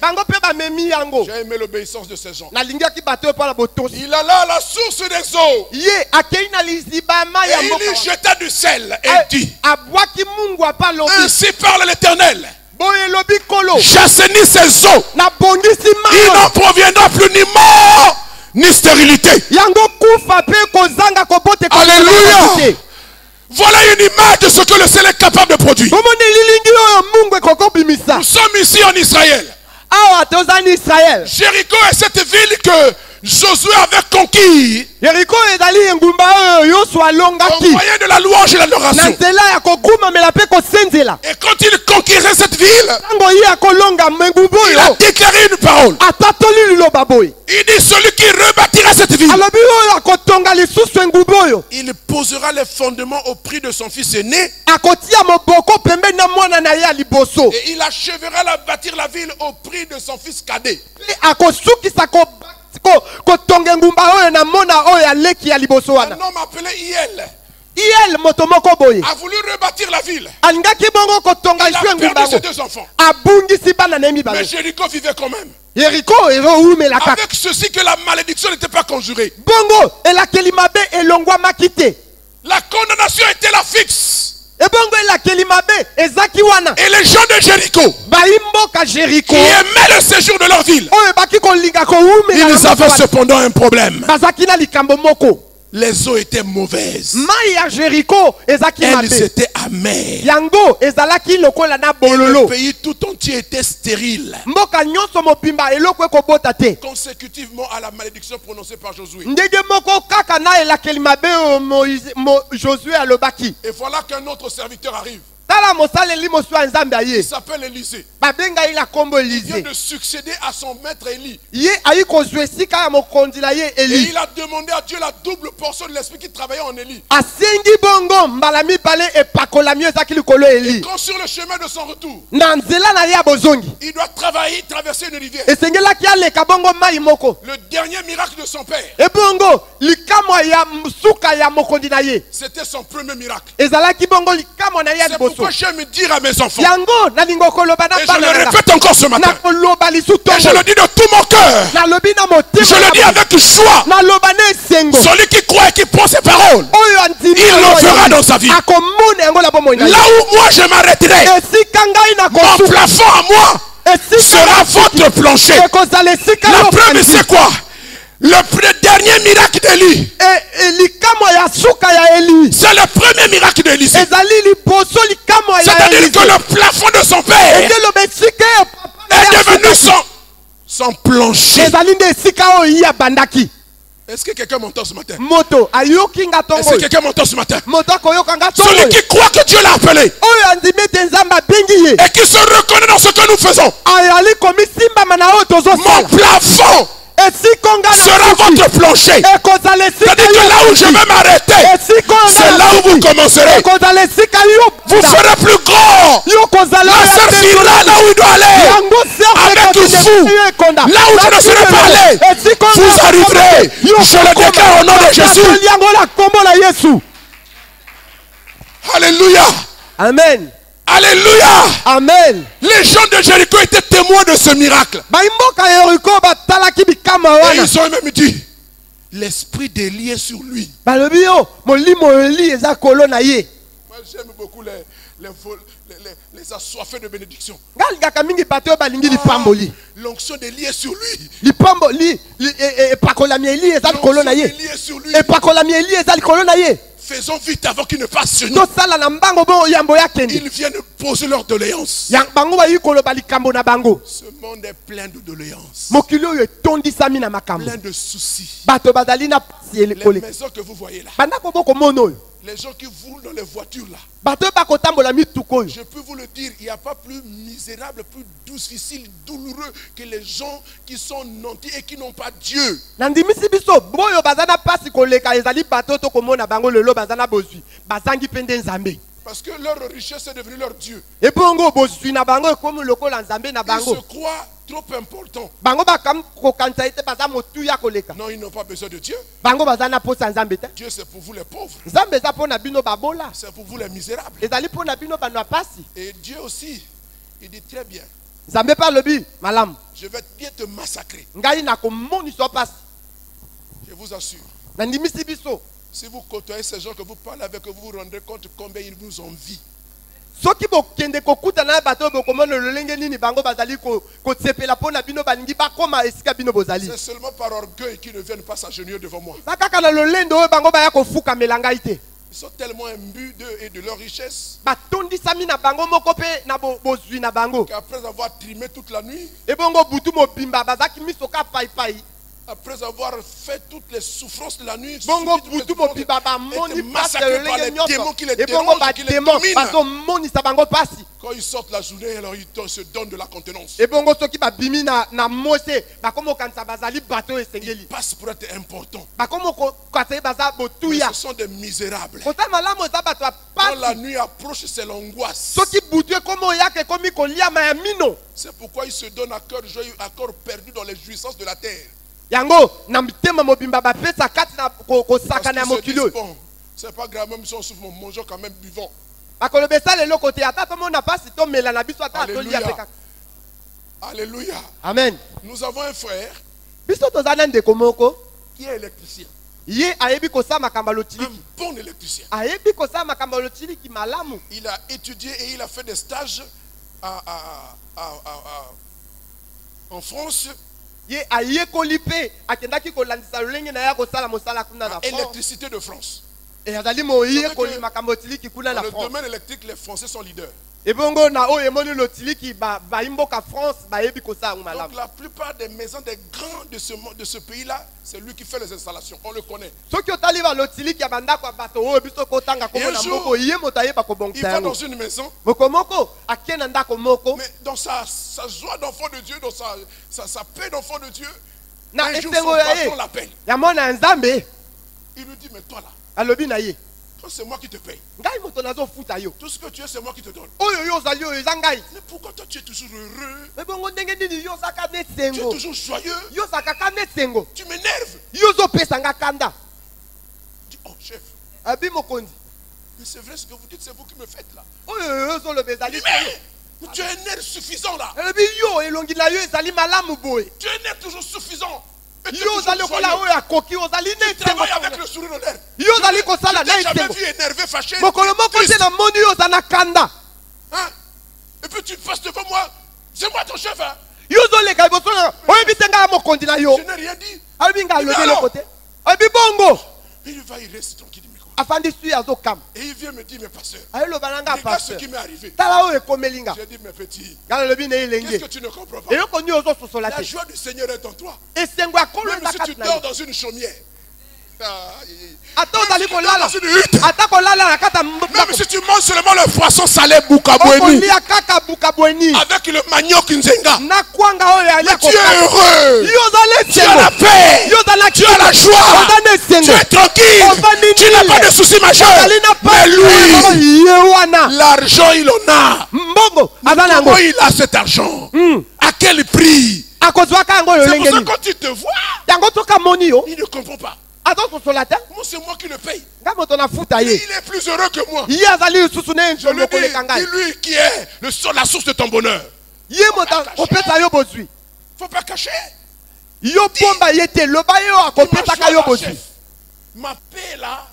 J'ai aimé l'obéissance de ces gens. Il alla à la source des eaux. Et il y jeta du sel et dit: ainsi parle l'Éternel. J'assainis ces eaux. Il n'en proviendra plus ni mort ni stérilité. Alléluia. Voilà une image de ce que le ciel est capable de produire. Nous sommes ici en Israël. Jéricho est cette ville que Josué avait conquis au moyen de la louange et l'adoration. Et quand il conquérait cette ville, il a déclaré une parole. Il dit: celui qui rebâtira cette ville, il posera les fondements au prix de son fils aîné. Et il achèvera de bâtir la ville au prix de son fils cadet. Un homme appelé Hiel a voulu rebâtir la ville. Il a perdu ses 2 enfants. Mais Jéricho vivait quand même. Avec ceci que la malédiction n'était pas conjurée. La condamnation était la fixe. Et les gens de Jéricho qui aimaient le séjour de leur ville, ils avaient cependant un problème. Les eaux étaient mauvaises. Elles étaient amères. Et le pays tout entier était stérile. Consécutivement à la malédiction prononcée par Josué. Et voilà qu'un autre serviteur arrive. Il s'appelle Élisée. Il vient de succéder à son maître Élie. Et il a demandé à Dieu la double portion de l'esprit qui travaillait en Élie. Et quand sur le chemin de son retour, il doit traverser une rivière. Le dernier miracle de son père, c'était son premier miracle. C'est pourquoi j'aime dire à mes enfants, et je le répète encore ce matin, et je le dis de tout mon cœur, je le dis avec joie, celui qui croit et qui prend ses paroles, il le fera dans sa vie. Là où moi je m'arrêterai, mon plafond à moi sera votre plancher. La preuve, c'est quoi? Le dernier miracle d'Élie, c'est le premier miracle d'Élisée. C'est-à-dire que le plafond de son père est devenu son plancher. Est-ce que quelqu'un m'entend ce matin? Est-ce que quelqu'un m'entend ce matin? Celui qui croit que Dieu l'a appelé et qui se reconnaît dans ce que nous faisons, mon plafond sera votre plancher. C'est-à-dire que là où je vais m'arrêter, c'est là où vous commencerez. Vous ferez plus grand. La sœur ira là où il doit aller. Avec le fou. Là où je ne serai pas allé, vous arriverez. Je le déclare au nom de Jésus. Alléluia.
Amen.
Alléluia.
Amen.
Les gens de Jéricho étaient témoins de ce miracle. Et ils ont même dit, l'esprit d'Élie est sur lui. Moi j'aime beaucoup les assoiffés de bénédiction. L'onction d'Élie est sur lui. L'onction d'Élie est sur lui. Faisons vite avant qu'ils ne passent sur nous. Ils viennent poser leur doléance. Ce monde est plein de doléances. Plein de soucis. Les maisons que vous voyez là. Les gens qui roulent dans les voitures là. Je peux vous le dire, il n'y a pas plus misérable, plus difficile, douloureux que les gens qui sont nantis et qui n'ont pas Dieu. Parce que leur richesse est devenue leur Dieu. Ils se croient trop importants. Non, ils n'ont pas besoin de Dieu. Dieu c'est pour vous les pauvres. C'est pour vous les misérables. Et Dieu aussi, il dit très bien. Je vais bien te massacrer. Je vous assure. Si vous côtoyez ces gens que vous parlez avec, vous vous rendrez compte combien ils vous envient. C'est seulement par orgueil qu'ils ne viennent pas s'agenouiller devant moi. Ils sont tellement imbus d'eux et de leur richesse qu'après avoir trimé toute la nuit, après avoir fait toutes les souffrances de la nuit, été massacrés par les démons qui les dérangent, qui les dominent. Quand ils sortent la journée, alors ils se donnent de la contenance. Ils passent pour être importants. Mais ce sont des misérables. Quand la nuit approche, c'est l'angoisse. C'est pourquoi ils se donnent à cœur joyeux, à corps perdu dans les jouissances de la terre. C'est pas grave, même si on souffre, mangeons quand même, buvons. Alléluia. Alléluia.
Amen.
Nous avons un frère qui est électricien. Un bon électricien. Il a étudié et il a fait des stages en France. Électricité de France. Dans le domaine électrique, les Français sont leaders. Donc la plupart des maisons des grands de ce pays-là, c'est lui qui fait les installations. On le connaît. Et un jour, il va dans une maison, mais dans sa joie d'enfant de Dieu, dans sa paix d'enfant de Dieu, un jour son patron l'appelle. Il lui dit, mais toi là, c'est moi qui te paye. Tout ce que tu es, c'est moi qui te donne. Mais pourquoi toi tu es toujours heureux? Tu es toujours joyeux? Tu m'énerves. Dis, oh chef, mais c'est vrai ce que vous dites, c'est vous qui me faites là. Mais tu as un nerf suffisant là. Tu as un nerf toujours suffisant. Tu travailles avec le sourire aux lèvres. Je n'ai jamais vu énervé, fâché. Hein? Et puis tu passes devant moi. C'est moi ton chef. Hein? Je n'ai rien dit. Il va, il reste tranquille. Et il vient me dire, mais pasteur, regarde ce qui m'est arrivé. J'ai dit, mes petits, qu'est-ce que tu ne comprends pas? La joie du Seigneur est en toi. Même si tu dors dans une chaumière,
Ata ozali kolala.
Dans une hutte.
Ata kolala na kata
Même si tu manges seulement le poisson salé Bukabweni
okolia kaka bukabweni.
avec le manioc nzenga,
Na kwanga oyo ali
mais tu es heureux.
Yo ozali
Tu as la paix.
Yo ozali
Tu as la joie. Tu es tranquille. Tu n'as pas de soucis majeurs. Mais lui, l'argent, il en a.
Mbongo azana
Comment
ngo.
il a cet argent? À quel prix?
Akozwaka yango yo
C'est pour ça
lengeni.
que quand tu te vois,
Yango toka moni yo.
il ne comprend pas.
Azo sola te.
Moi, c'est moi qui le paye.
Nga moto na futa
Et
ye.
il est plus heureux que moi.
Ye azali susu ne
Je le
nzomo koleka
dis,
ngai.
lui qui est la source de ton bonheur.
Ye moto opesa yo bozwi.
Faut pas cacher.
Yo pomba ye te loba yo akopesa yo bozwi.
Ma paix là,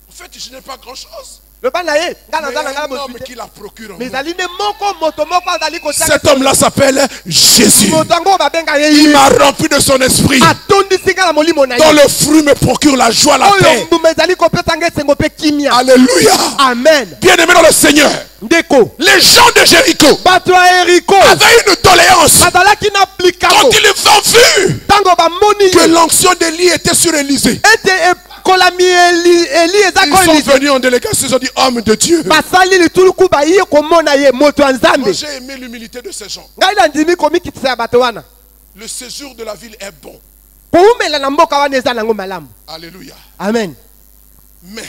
en fait, je n'ai pas grand chose.
Loba na ye nga na
Mais
zana nga
un homme
bozwi.
qui la procure en
Mais
moi.
ali ne moko moto moko azali ko
Cet homme-là s'appelle Jésus.
moto ngo ba benga ye.
Il m'a rempli de son esprit.
Atondisi nga na molimo na
Dont
ye.
le fruit me procure la joie, la
Oyo
paix.
mbuma ezali kopesa nga esengo pe kimia.
Alléluia.
Amen.
Bien-aimé dans le Seigneur,
Ndeko.
les gens de Jéricho
Bato ya Eriko.
avaient une doléance
Bazalaki na plikako.
quand ils ont vu
Tango ba moni
que
ye.
l'onction d'Élie était sur Élisée.
Ete kolami Eli eza
Ils
ko
sont
Eli.
venus en délégation, ils ont dit homme de Dieu.
Basali lituluku ba ye komona ye moto ya
Moi
Nzambe.
j'ai aimé l'humilité de ces gens.
Ngai na ndimi komikitisa ya bato wana.
Le séjour de la ville est bon.
Koumela na mboka wana eza nango malamu.
Alléluia.
Amen.
Mais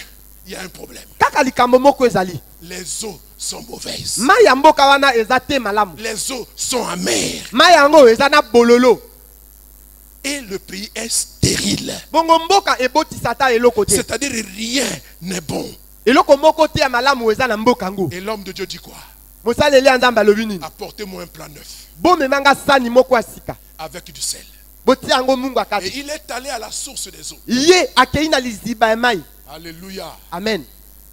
il y a un problème.
Kaka likambo moko ezali.
Les eaux sont mauvaises.
Mai ya mboka wana eza te malamu.
Les eaux sont amères.
Mai yango eza na bololo.
Et le pays est stérile.
Bongo mboka ebotisa ta eloko te.
C'est-à-dire rien n'est bon.
Eloko moko te ya malamu eza na mboka ngo.
Et l'homme de Dieu dit quoi?
Mosaleli ya Nzambe alobi nini?
Apportez-moi un plat neuf
Bomemanga sani moko ya sika.
avec du sel.
Botia yango mungu
Et
akati.
il est allé à la source des eaux.
Ye akei na liziba ya mai.
Alléluia.
Amen.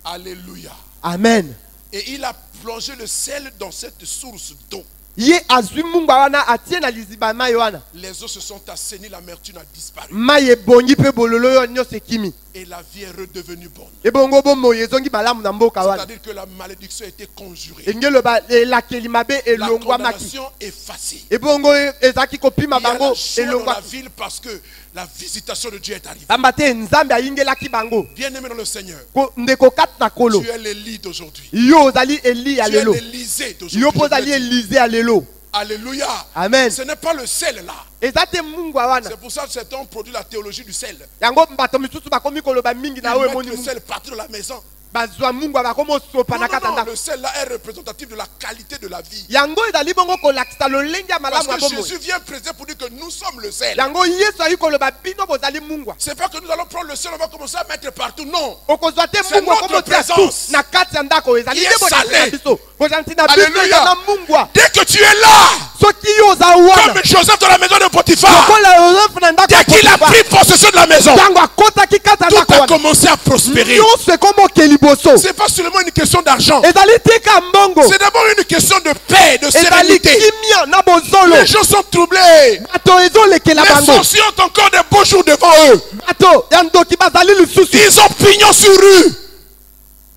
Alléluia.
Amen.
Et il a plongé le sel dans cette source d'eau.
Ye azwi mungu wana atie na liziba ya mai wana.
Les eaux se sont assainies, l'amertume a disparu.
Mai ebongi pe bololo yo nyonso ekimi.
Et la vie est redevenue bonne.
Ebongo bomo ezongi malamu na mboka wana.
C'est-à-dire que la malédiction a été conjurée.
Engelo ba elakeli mabe
La
elongwa maki.
condamnation effacée.
Ebongo ezaki kopima
Il y a
bango
la joie dans
elongwa.
la ville parce que la visitation de Dieu est arrivée.
Pamba te Nzambe ayingelaki bango.
Bien-aimé dans le Seigneur,
Ndeko kati na kolo.
tu es l'Élie d'aujourd'hui.
Yo ozali Eli ya
Tu es
lelo.
l'Élysée
Yo
d'aujourd'hui.
pozali Élysée ya lelo.
Alléluia.
Amen.
Ce n'est pas le sel là.
Ezate mungu wana.
C'est pour ça que cet homme produit la théologie du sel.
Yango bato misusu bakomi koloba mingi na
Il
we
met
moni
le
mungu.
sel partout dans la maison.
Bazwa mungu bakomo sopa na kata
Non,
ndako.
le sel là est représentatif de la qualité de la vie.
Yango ezali bongo kolakisa lolenge ya
Parce
malamu ya
que
bomoi.
Jésus vient présenter pour dire que nous sommes le sel.
Yango Yesu ayi koloba bino bozali mungu.
C'est pas que nous allons prendre le sel, on va commencer à mettre partout. Non.
Okozwa te
C'est
mungu
notre
akomo tia
présence.
tu na kati ya ndako ezali
Qui
te
est
bojanti na
salé.
biso. Bojanti na biso
Alléluia.
eza na mungu.
Dès que tu es là,
Soki yo oza wana.
comme Joseph dans la maison de Potiphar,
Kola Joseph na ndako.
dès qu'il a pris possession de la maison,
Tango akotaki kati ya
tout
ndako
a
wana.
commencé à prospérer.
Nyonso ekoma liboso.
C'est pas seulement une question d'argent.
Ezali te ka mbongo.
C'est d'abord une question de paix, de
Ezali
sérénité.
kimia na bozolo.
Les gens sont troublés.
Bato ezolekela
Les
bango.
sorciers ont encore des beaux jours devant eux.
Bato ya ndoki bazali lisusu.
Ils ont pignon sur rue.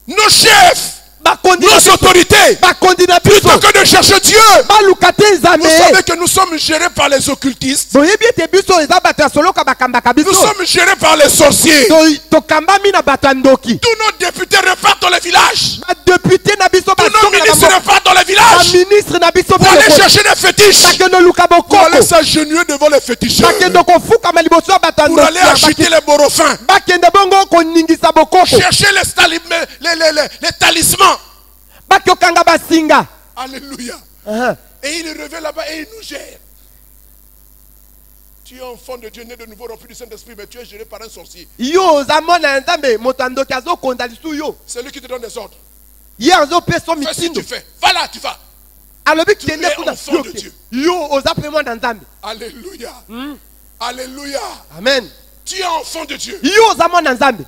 Nos chefs, nos autorités,
bakondina biso.
plutôt que de chercher Dieu,
Baluka te nzambe.
vous savez que nous sommes gérés par les occultistes.
boyebi ete biso eza bato ya soloka bakambaka
Nous
biso.
sommes gérés par les sorciers.
Tokambami na bato ya ndoki.
Tous nos députés repartent dans les villages.
Badepute na biso
Tous nos ministres repartent dans les villages.
baministre na biso
Pour aller chercher des fétiches.
bakende luka
Pour
bokoko.
aller s'agenouiller devant les féticheurs.
Bakende kofukama liboso ya bato ya
Pour aller
ndoki.
agiter les borofins.
Bakende bongo koningisa bokoko.
Chercher les talismans.
Bakokanga basinga.
Alléluia. Et il revient là-bas et il nous gère. Tu es enfant de Dieu, né de nouveau, rempli du Saint-Esprit, mais tu es géré par un sorcier.
Yo ozamona nzambe moto ya ndoki azokonza lisu yo.
C'est lui qui te donne des ordres.
Ye azopesa
Fais ce que
mitindo.
tu fais. Va là, tu vas.
alobi
Tu
kende
es
kuna
enfant
yo
de
ke.
Dieu.
Yo oza pe mwana nzambe.
Alléluia. Alléluia.
Amen.
Tu es enfant de Dieu.
Yo oza mwana nzambe.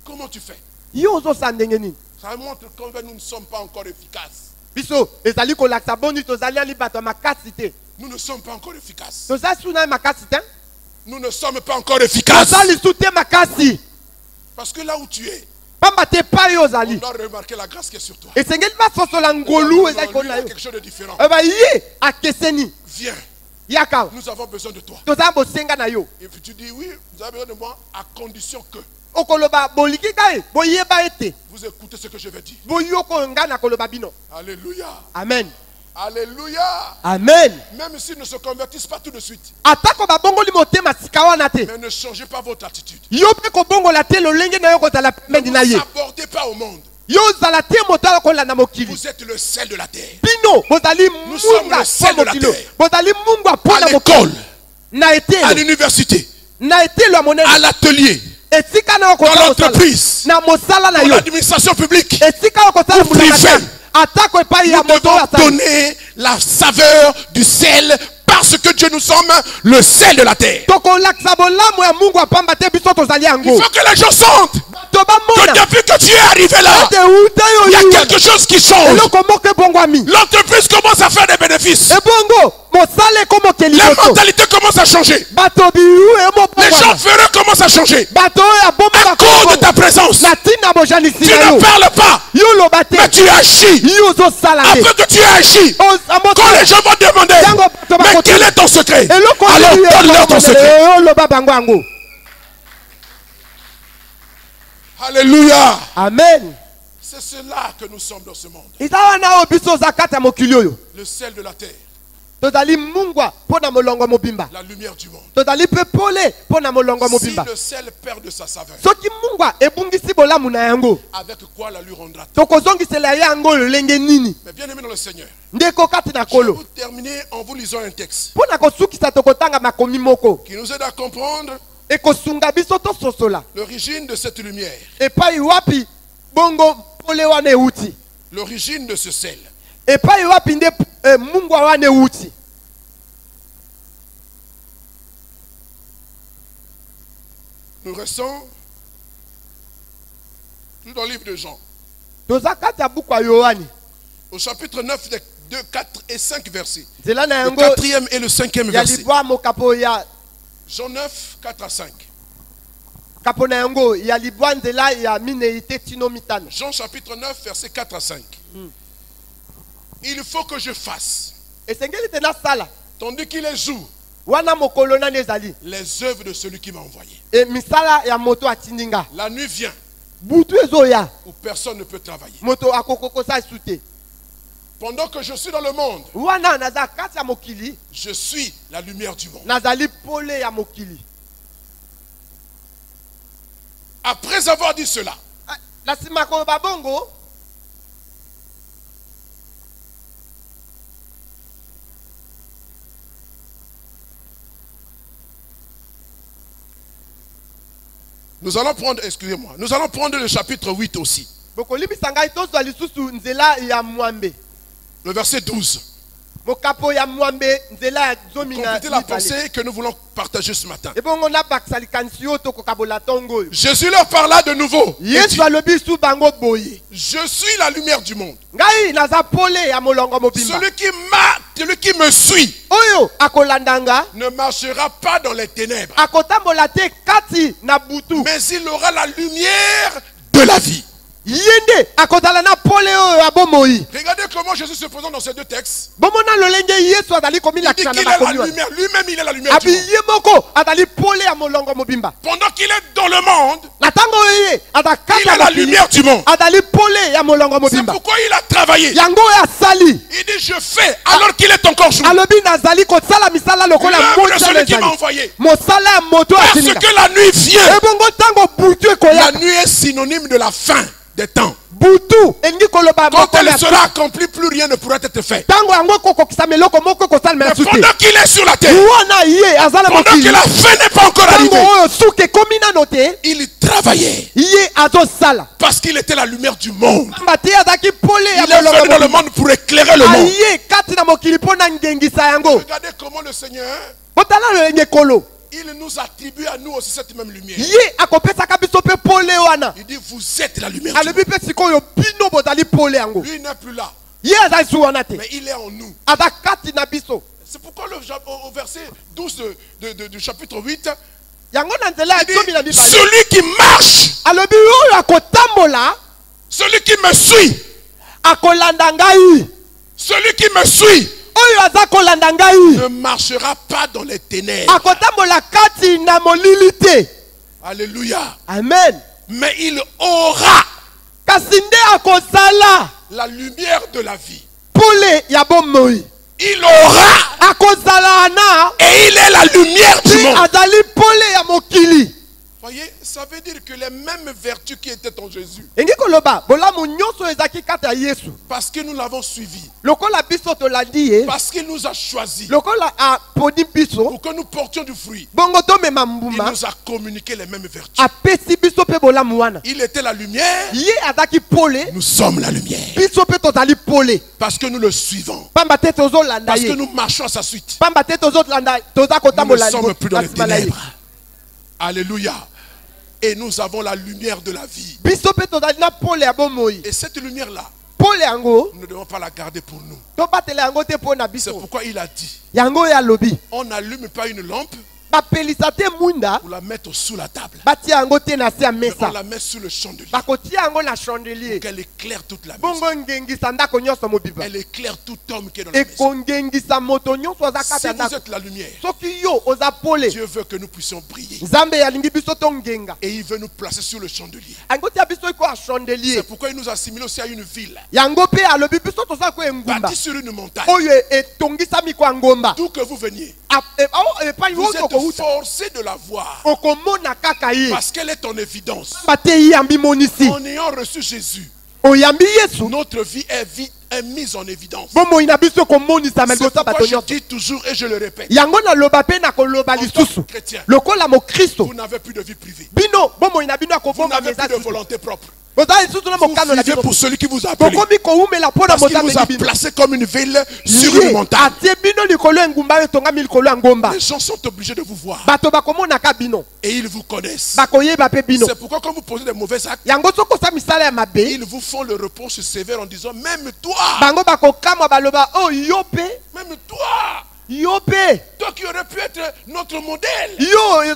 Comment tu fais?
Yo ozosala ndenge nini?
Ça montre que nous ne sommes pas encore efficaces.
Biso ezali kolakisa boni tozali ali bato ya makasi te.
Nous ne sommes pas encore efficaces.
Toza suna makasi te.
Nous ne sommes pas encore efficaces.
Toza lisu te makasi.
Parce que là où tu es,
Pamba te pa yo
on
ozali.
doit remarquer la grâce qui est sur toi.
Esengeli basosola ngolu
Non,
ezali
lui, il
kona
a
yo.
quelque chose de différent.
Eba ye akeseni.
Viens.
Yaka.
Nous avons besoin de toi.
Toza bosenga na yo.
Et puis tu dis oui, vous avez besoin de moi à condition que
Okoloba boliki kai. Boyeba ete.
vous écoutez ce que je vais dire.
Boyoko ngana koloba bino.
Alléluia.
Amen.
Alléluia.
Amen.
Même s'ils ne se convertissent pas tout de suite.
Atako ba bongoli motema sikawana te.
Mais ne changez pas votre attitude.
Yo pe ko bongola te lolenge na yo ko tala
Ne
mendi na
vous
ye.
abordez pas au monde.
Yo zala te motala ko landa mokili.
Vous êtes le sel de la terre.
Bino bozali
Nous sommes
munga
le sel de la
mokilo.
terre.
Bozali munga
À
pona
l'école,
mokili. Na été
à l'université,
na été lo monene.
à l'atelier,
Etika na ko
dans
tala
l'entreprise,
na mosala na
dans
yo.
l'administration publique.
Etika ko tala
Ou privé.
mulaka. Atako pa ya
Nous
moto
devons
asali.
donner la saveur du sel parce que Dieu nous sommes le sel de la terre.
Toko laksa bolamu ya Mungu apamba te biso tozali
Il
yango.
faut que les gens sentent
Toba
que
mona.
depuis que tu es arrivé là, il y a quelque chose qui change. L'entreprise commence à faire des bénéfices. Les mentalités commencent à changer. Les gens véreux commencent à changer. À cause de ta présence. Tu ne parles pas, mais tu agis. Après que tu as agi, quand les gens vont demander, mais quel est ton secret? Alors donne-leur ton secret. Alléluia.
Amen.
C'est cela que nous sommes dans ce monde. Le sel de la terre.
Tozali mungwa pona molongo mobimba.
La lumière du monde.
Tozali pepole pona molongo
Si
mobimba.
le sel perd de sa saveur,
Soki mungwa ebungisi bolamu na yango.
avec quoi la lui rendra-t-elle?
Tokozongisela yango lolenge nini?
Mais bien aimé dans le Seigneur,
Ndeko kati na
je vais
kolo.
vous terminer en vous lisant un texte
Pona kosukisa tokotanga makomi moko.
qui nous aide à comprendre
Ekosunga biso tososola.
l'origine de cette lumière,
Epai wapi bongo pole wana euti.
l'origine de ce sel.
Epai wapi nde mungwa wana euti.
Nous restons tout dans le livre de Jean,
Toza kati ya buku ya Yohani.
au chapitre 9, des 2, 4 et 5 versets.
Nzela na
Le
yango
4e et le 5e
ya
verset.
libwa mokapo ya
Jean 9, 4 à 5.
kapo na yango ya libwa nzela ya mineite tino mitano.
Jean chapitre 9, verset 4 à 5. Il faut que je fasse,
Esengeli tena sala.
tandis qu'il est jour,
Wana mokolo na nezali.
les œuvres de celui qui m'a envoyé.
E misala ya moto atindinga.
La nuit vient
Butu ezoya.
où personne ne peut travailler.
Moto akokokosa sute.
Pendant que je suis dans le monde,
Wana naza kati ya mokili.
je suis la lumière du monde.
Nazali pole ya mokili.
Après avoir dit cela,
La sima ko babongo.
nous allons prendre, excusez-moi, nous allons prendre le chapitre 8 aussi,
Bokolibisa ngai tozwa lisusu nzela ya mwambe.
le verset 12.
Mokapo ya mwambe nzela ya zomi na
Complétez la
mibale.
pensée que nous voulons partager ce matin.
Ebongo na bakisa likanisi yo tokokabola tongo oyo.
Jésus leur parla de nouveau. Il dit,
Yesu alobi su bango boye.
je suis la lumière du monde.
Ngai naza pole ya molongo mobimba.
Celui qui me suit
Oyo akolandanga
ne marchera pas dans les ténèbres,
akotambola te kati na butu.
mais il aura la lumière de la vie.
Yende akozala na pole oyo ya bomoi.
Regardez comment Jésus se présente dans ces deux textes.
Bomona lolenge Yesu azali
Il dit
komilakisa
qu'il
na
est la
bakomi.
lumière. Lui-même, il est la lumière du
Abi
monde.
ye moko azali pole ya molongo mobimba.
Pendant qu'il est dans le monde,
Na tango ye aza kati
il
ya
est la
mokili,
lumière du monde.
azali pole ya molongo
C'est
mobimba.
pourquoi il a travaillé.
Yango ya sali.
Il dit, je fais alors qu'il est encore jour.
Alobi nazali kosala misala lokola
L'œuvre de
moto
celui qui m'a
ezali.
envoyé.
Mosala ya moto
Parce
atindinga.
que la nuit vient.
Ebongo tango butu
La
ekoya.
nuit est synonyme de la fin des temps.
Butu elingi koloba
Quand
mokolo
elle
ya
sera accomplie, plus rien ne pourra être fait.
tango yango ekokokisa meloko moko ekosala
Mais
na suki.
pendant qu'il est sur la terre,
Wana ye azala
pendant que
mokili.
la fin n'est pas encore
Tango
arrivée,
oyo suki ekomi nano te,
il travaillait
ye azosala.
parce qu'il était la lumière du monde.
Pamba te azalaki pole ya
Il est
molongo
venu dans le
mobimba.
monde pour éclairer le monde.
Aye kati na mokili mpo na ngengisa yango.
Regardez comment le Seigneur,
Botala lolenge kolo.
il nous attribue à nous aussi cette même lumière.
Ye akopesaka biso mpe pole wana.
Il dit, vous êtes la lumière du
Alobi mpe sikoyo bino bozali pole yango.
monde. Lui n'est plus là,
Ye azali su wana te.
mais il est en nous.
Aza kati na biso.
C'est pourquoi au verset 12 du chapitre 8,
Yango na nzela ya
il
zomi na
dit,
mibale.
celui qui marche,
Alobi oyo akotambola
celui qui me suit,
akolanda ngai.
celui qui me suit,
oyo aza kolanda ngai
ne marchera pas dans les ténèbres.
akotambola kati na molili te.
Alléluia.
Amen.
Mais il aura
Kasi nde akozala
la lumière de la vie.
pole ya bomoi.
Il aura
Akozala na
et il est la lumière du
ti
monde.
azali pole ya mokili.
Voyez, ça veut dire que les mêmes vertus qui étaient en Jésus,
Engi koloba bolamu nyonso ezaki kati ya Yesu.
parce que nous l'avons suivi,
Lokola biso tolandi ye,
parce qu'il nous a choisis
lokola aponi biso,
pour que nous portions du fruit,
bongo tomema
il
mbuma,
nous a communiqué les mêmes vertus.
apesi biso pe bolamu wana.
Il était la lumière,
Ye azaki pole,
nous sommes la lumière.
biso pe tozali pole.
Parce que nous le suivons,
Pamba te tozolanda
parce que
ye.
nous marchons à sa suite.
Pamba te tozolanda toza
Nous ne
kotambola
sommes plus dans les
nsima na ye.
ténèbres. Alléluia. Et nous avons la lumière de la vie.
Biso pe tozali na pole ya bomoi.
Et cette lumière-là,
Pole yango
nous ne devons pas la garder pour nous.
tobatela yango te pona
C'est
biso.
pourquoi il a dit,
Yango ya lobi.
on n'allume pas une lampe
Bapelisa te mwinda
pour la mettre sous la table.
batia yango te na se ya
Mais on
mesa.
la met sous le chandelier.
Bakotia yango na chandelier.
Qu'elle éclaire toute la maison.
Bongo ngengisa ndako nyonso mobiba.
Elle éclaire tout homme qui est dans la maison.
Ekongengisa moto nyonso aza kati
Si
ya
vous
ndako.
êtes la lumière,
Soki yo oza pole,
Dieu veut que nous puissions briller.
Nzambe yalingi biso tongenga.
Et il veut nous placer sur le chandelier.
Yango tia biso iko ya chandelier.
C'est pourquoi il nous a assimilés aussi à une ville
Yango pe alobi biso toza ko engumba.
bâtie sur une montagne.
Oyo etongisami kwa ngomba.
D'où que vous veniez,
Epai
vous
woto
êtes
kouta.
forcés de la voir.
Okomona kaka ye.
Parce qu'elle est en évidence.
Bate yambi monisi.
En ayant reçu Jésus,
Oyambi Yesu.
notre vie est mise en évidence.
Bomo ina biso komonisa
C'est
melgosa
pourquoi
bato
je
nyonso.
dis toujours et je le répète,
Yango na loba pe na koloba
en tant
lisusu.
que chrétien,
Lokola mo Kristo.
vous n'avez plus de vie privée.
Bino bomo ina bino
Vous
akobonga
n'avez
meza.
plus de volonté propre.
Boza lisusu na
Vous
mokano na
vivez
bino.
pour celui qui vous a appelé.
Bokomi koumela pona
Parce qu'il
motambe
vous a
bino.
placé comme une ville sur une
Ye
montagne.
atie bino likolo engumba etongami likolo ya ngomba.
Les gens sont obligés de vous voir.
Bato bakomonaka bino.
Et ils vous connaissent.
Bakoyeba pe bino.
C'est pourquoi quand vous posez des mauvais actes,
Yango soko sa misala ya mabe.
ils vous font le reproche sévère en disant, même toi,
Bango bakokamwa baloba oh yo pe.
même toi,
Yo pe.
toi qui aurais pu être notre modèle.
Yo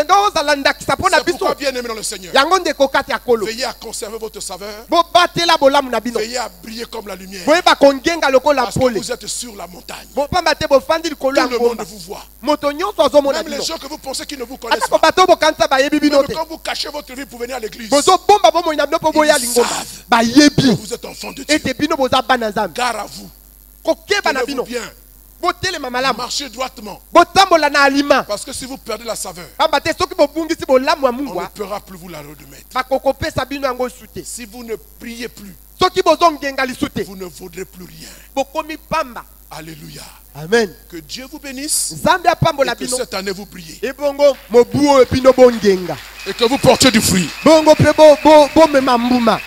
nga ozala ndakisa pona
C'est
biso.
pourquoi, bien aimé dans le Seigneur,
Yango ndeko kati ya kolo.
veillez à conserver votre saveur.
Bobatela bolamu na bino.
Veillez à briller comme la lumière.
Boyeba kongenga lokola
Parce que
pole.
vous êtes sur la montagne.
Bopamba te bofandi likolo ya
Tout le monde
ngomba.
vous voit.
Moto nyonso azomona
Même les
bino.
gens que vous pensez qu'ils ne vous connaissent
Atako
pas.
bato bokanisa bayebi bino
Même
te.
quand vous cachez votre vie pour venir à l'église,
Bozobomba bomoi na bino po boya
Ils
lingomba.
savent.
Bayebi.
vous êtes enfant de Dieu.
Ete bino boza bana nzambe.
Gare à vous.
Kokeba na
Tenez-vous
bino.
bien.
Botelema malamu.
Marchez droitement.
Botambola na alima.
Parce que si vous perdez la saveur,
Pamba te soki bobungisi bolamu ya
on ne
mungwa.
pourra plus vous la remettre.
Bakokopesa bino yango sute.
Si vous ne priez plus,
Soki bozongenga lisute.
vous ne vaudrez plus rien.
Bokomi pamba.
Alléluia.
Amen.
Que Dieu vous bénisse
Nzambe apambola
et que
bino.
cette année vous priez.
Ebongo mobu oyo bino bongenga.
Et que vous portiez du fruit.
Bongo pe bomema mbuma.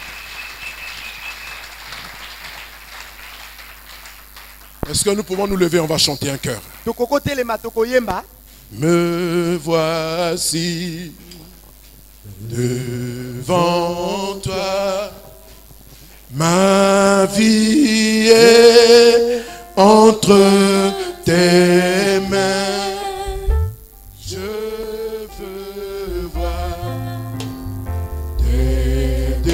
Est-ce que nous pouvons nous lever? On va chanter un chœur.
Tokokotelema tokoyemba.
Me voici devant toi, ma vie est entre tes mains. Je veux voir tes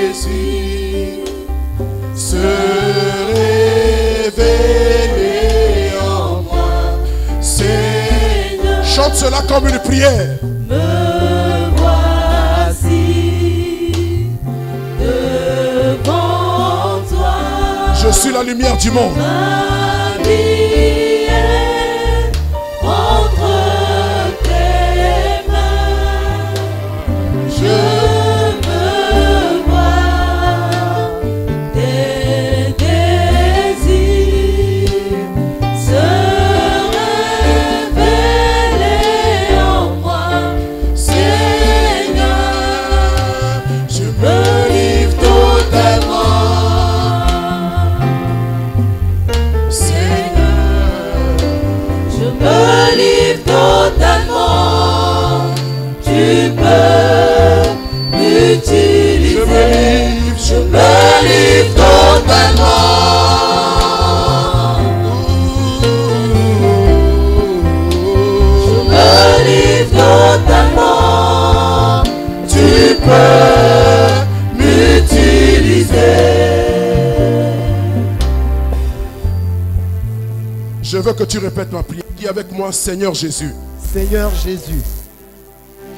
désirs se révéler en moi, Seigneur. Chante cela comme une prière.
Me voici devant toi.
Je suis la lumière du monde.
Ma vie est entre tes mains. Je veux voir tes désirs se révéler en moi, Seigneur.
Je
Me livre totalement,
Seigneur,
je me livre totalement. Tu peux m'utiliser. Je me livre totalement. Je me livre totalement. Tu peux m'utiliser.
encore que tu répètes ma prière. Dis avec moi, Seigneur Jésus.
Seigneur Jésus.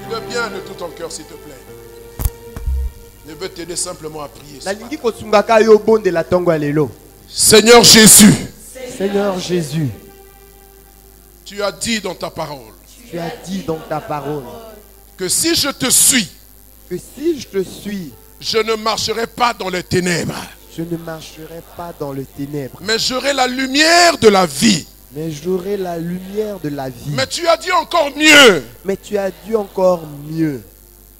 Dis-le bien de tout ton cœur, s'il te plaît. Je veux t'aider simplement à prier.
Nalingi kosungaka yo bonde la tongo alelo.
Seigneur Jésus,
Seigneur Jésus,
tu as dit dans ta parole
tu as dit dans ta parole
que si je te suis,
que si je te suis,
je ne marcherai pas dans les ténèbres,
je ne marcherai pas dans le ténèbre,
mais j'aurai la lumière de la vie.
mais j'aurai la lumière de la vie.
Mais tu as dit encore mieux
Mais tu as dit encore mieux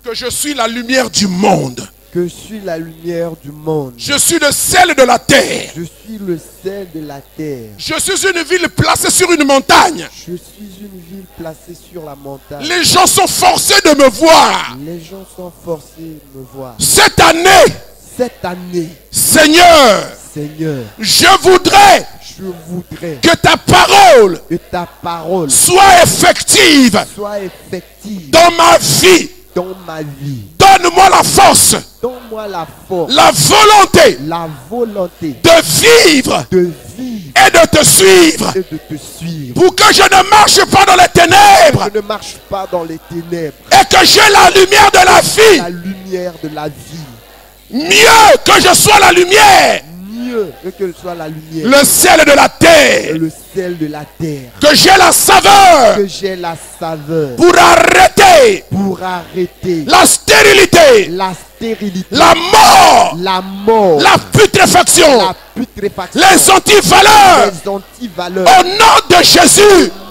que je suis la lumière du monde.
que je suis la lumière du monde.
Je suis le sel de la terre.
Je suis le sel de la terre.
Je suis une ville placée sur une montagne.
Je suis une ville placée sur la montagne.
Les gens sont forcés de me voir.
Les gens sont forcés de me voir.
Cette année,
Cette année,
Seigneur,
Seigneur,
je voudrais
je voudrais
que ta parole
que ta parole
soit effective
soit effective
dans ma vie.
dans ma vie.
Donne-moi la force,
Donne-moi la force,
la volonté
la volonté
de vivre
de vivre
et de te suivre
et de te suivre.
pour que je ne marche pas dans les ténèbres
Je ne marche pas dans les ténèbres.
et que j'ai la lumière de la vie.
La lumière de la vie.
Mieux que je sois la lumière,
Mieux que ce soit la lumière.
le sel de la terre,
Le sel de la terre.
que j'ai la saveur
Que j'ai la saveur
pour arrêter
pour arrêter
la stérilité,
la stérilité,
la mort,
la mort,
la putréfaction,
la putréfaction,
les antivaleurs.
les antivaleurs.
Au nom de Jésus,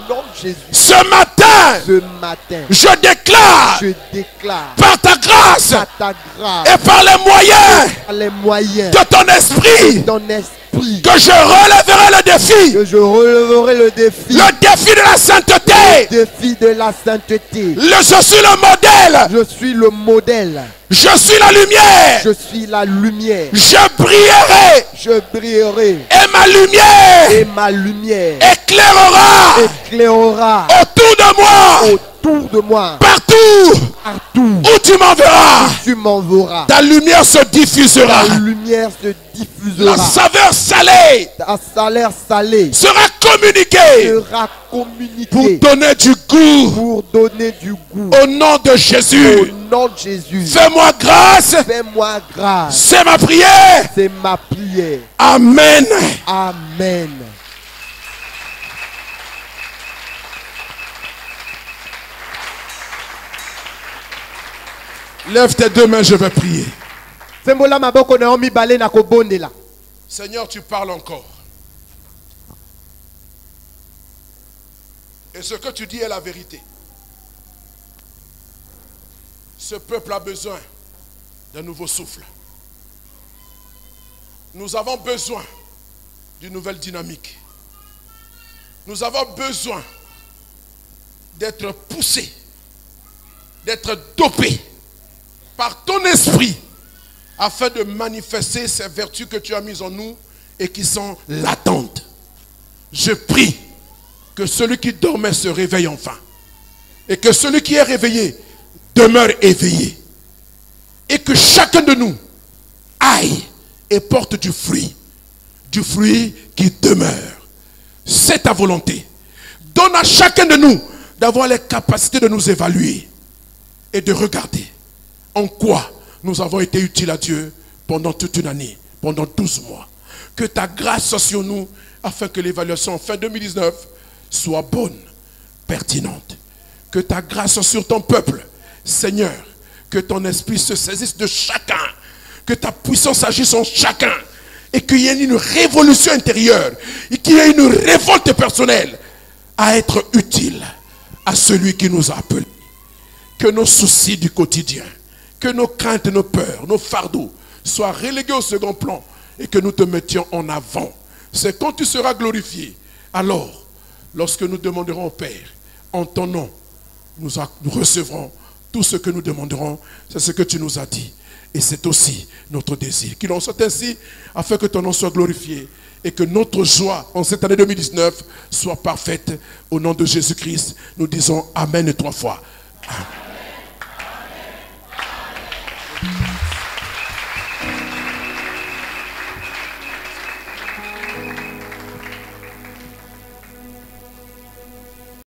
Au nom de Jésus,
ce matin,
ce matin,
je déclare
je déclare
par ta grâce
par ta grâce,
et par les moyens
par les moyens
de ton esprit
de ton esprit,
que je relèverai le défi,
que je releverai le défi
de la sainteté.
défi de la sainteté.
Je suis le modèle,
Je suis le modèle.
je suis la lumière,
Je suis la lumière.
je brillerai
Je brillerai
et ma lumière
et ma lumière
éclairera
éclairera
autour de moi,
autour de moi,
partout
partout
où tu m'enverras.
tu m'enverras.
Ta lumière se diffusera,
Ta lumière se
la
diffusera.
saveur salée
Ta salaire salé
sera communiquée
sera
pour
communiqué
donner du goût.
pour donner du goût.
Au nom de
Au
Jésus,
nom de Jésus,
fais-moi grâce.
fais-moi grâce.
C'est ma prière.
C'est ma prière.
Amen.
Amen.
Lève tes deux mains, je vais prier.
Fembola maboko na omi bale na kobondela.
Seigneur, tu parles encore. Et ce que tu dis est la vérité. Ce peuple a besoin d'un nouveau souffle. Nous avons besoin d'une nouvelle dynamique. Nous avons besoin d'être poussés, d'être dopés par ton esprit afin de manifester ces vertus que tu as mises en nous et qui sont latentes. Je prie que celui qui dormait se réveille enfin et que celui qui est réveillé demeure éveillé et que chacun de nous aille et porte du fruit qui demeure. C'est ta volonté. Donne à chacun de nous d'avoir les capacités de nous évaluer et de regarder en quoi nous avons été utiles à Dieu pendant toute une année, pendant 12 mois. Que ta grâce soit sur nous afin que l'évaluation en fin 2019 soit bonne, pertinente. Que ta grâce soit sur ton peuple. Seigneur, que ton esprit se saisisse de chacun. Que ta puissance agisse en chacun. Et qu'il y ait une révolution intérieure. Et qu'il y ait une révolte personnelle à être utile à celui qui nous a appelés. Que nos soucis du quotidien, que nos craintes, nos peurs, nos fardeaux soient relégués au second plan et que nous te mettions en avant. C'est quand tu seras glorifié. Alors, lorsque nous demanderons au Père, en ton nom, nous recevrons tout ce que nous demanderons. C'est ce que tu nous as dit. Et c'est aussi notre désir. Qu'il en soit ainsi, afin que ton nom soit glorifié et que notre joie en cette année 2019 soit parfaite. Au nom de Jésus-Christ, nous disons Amen 3 fois.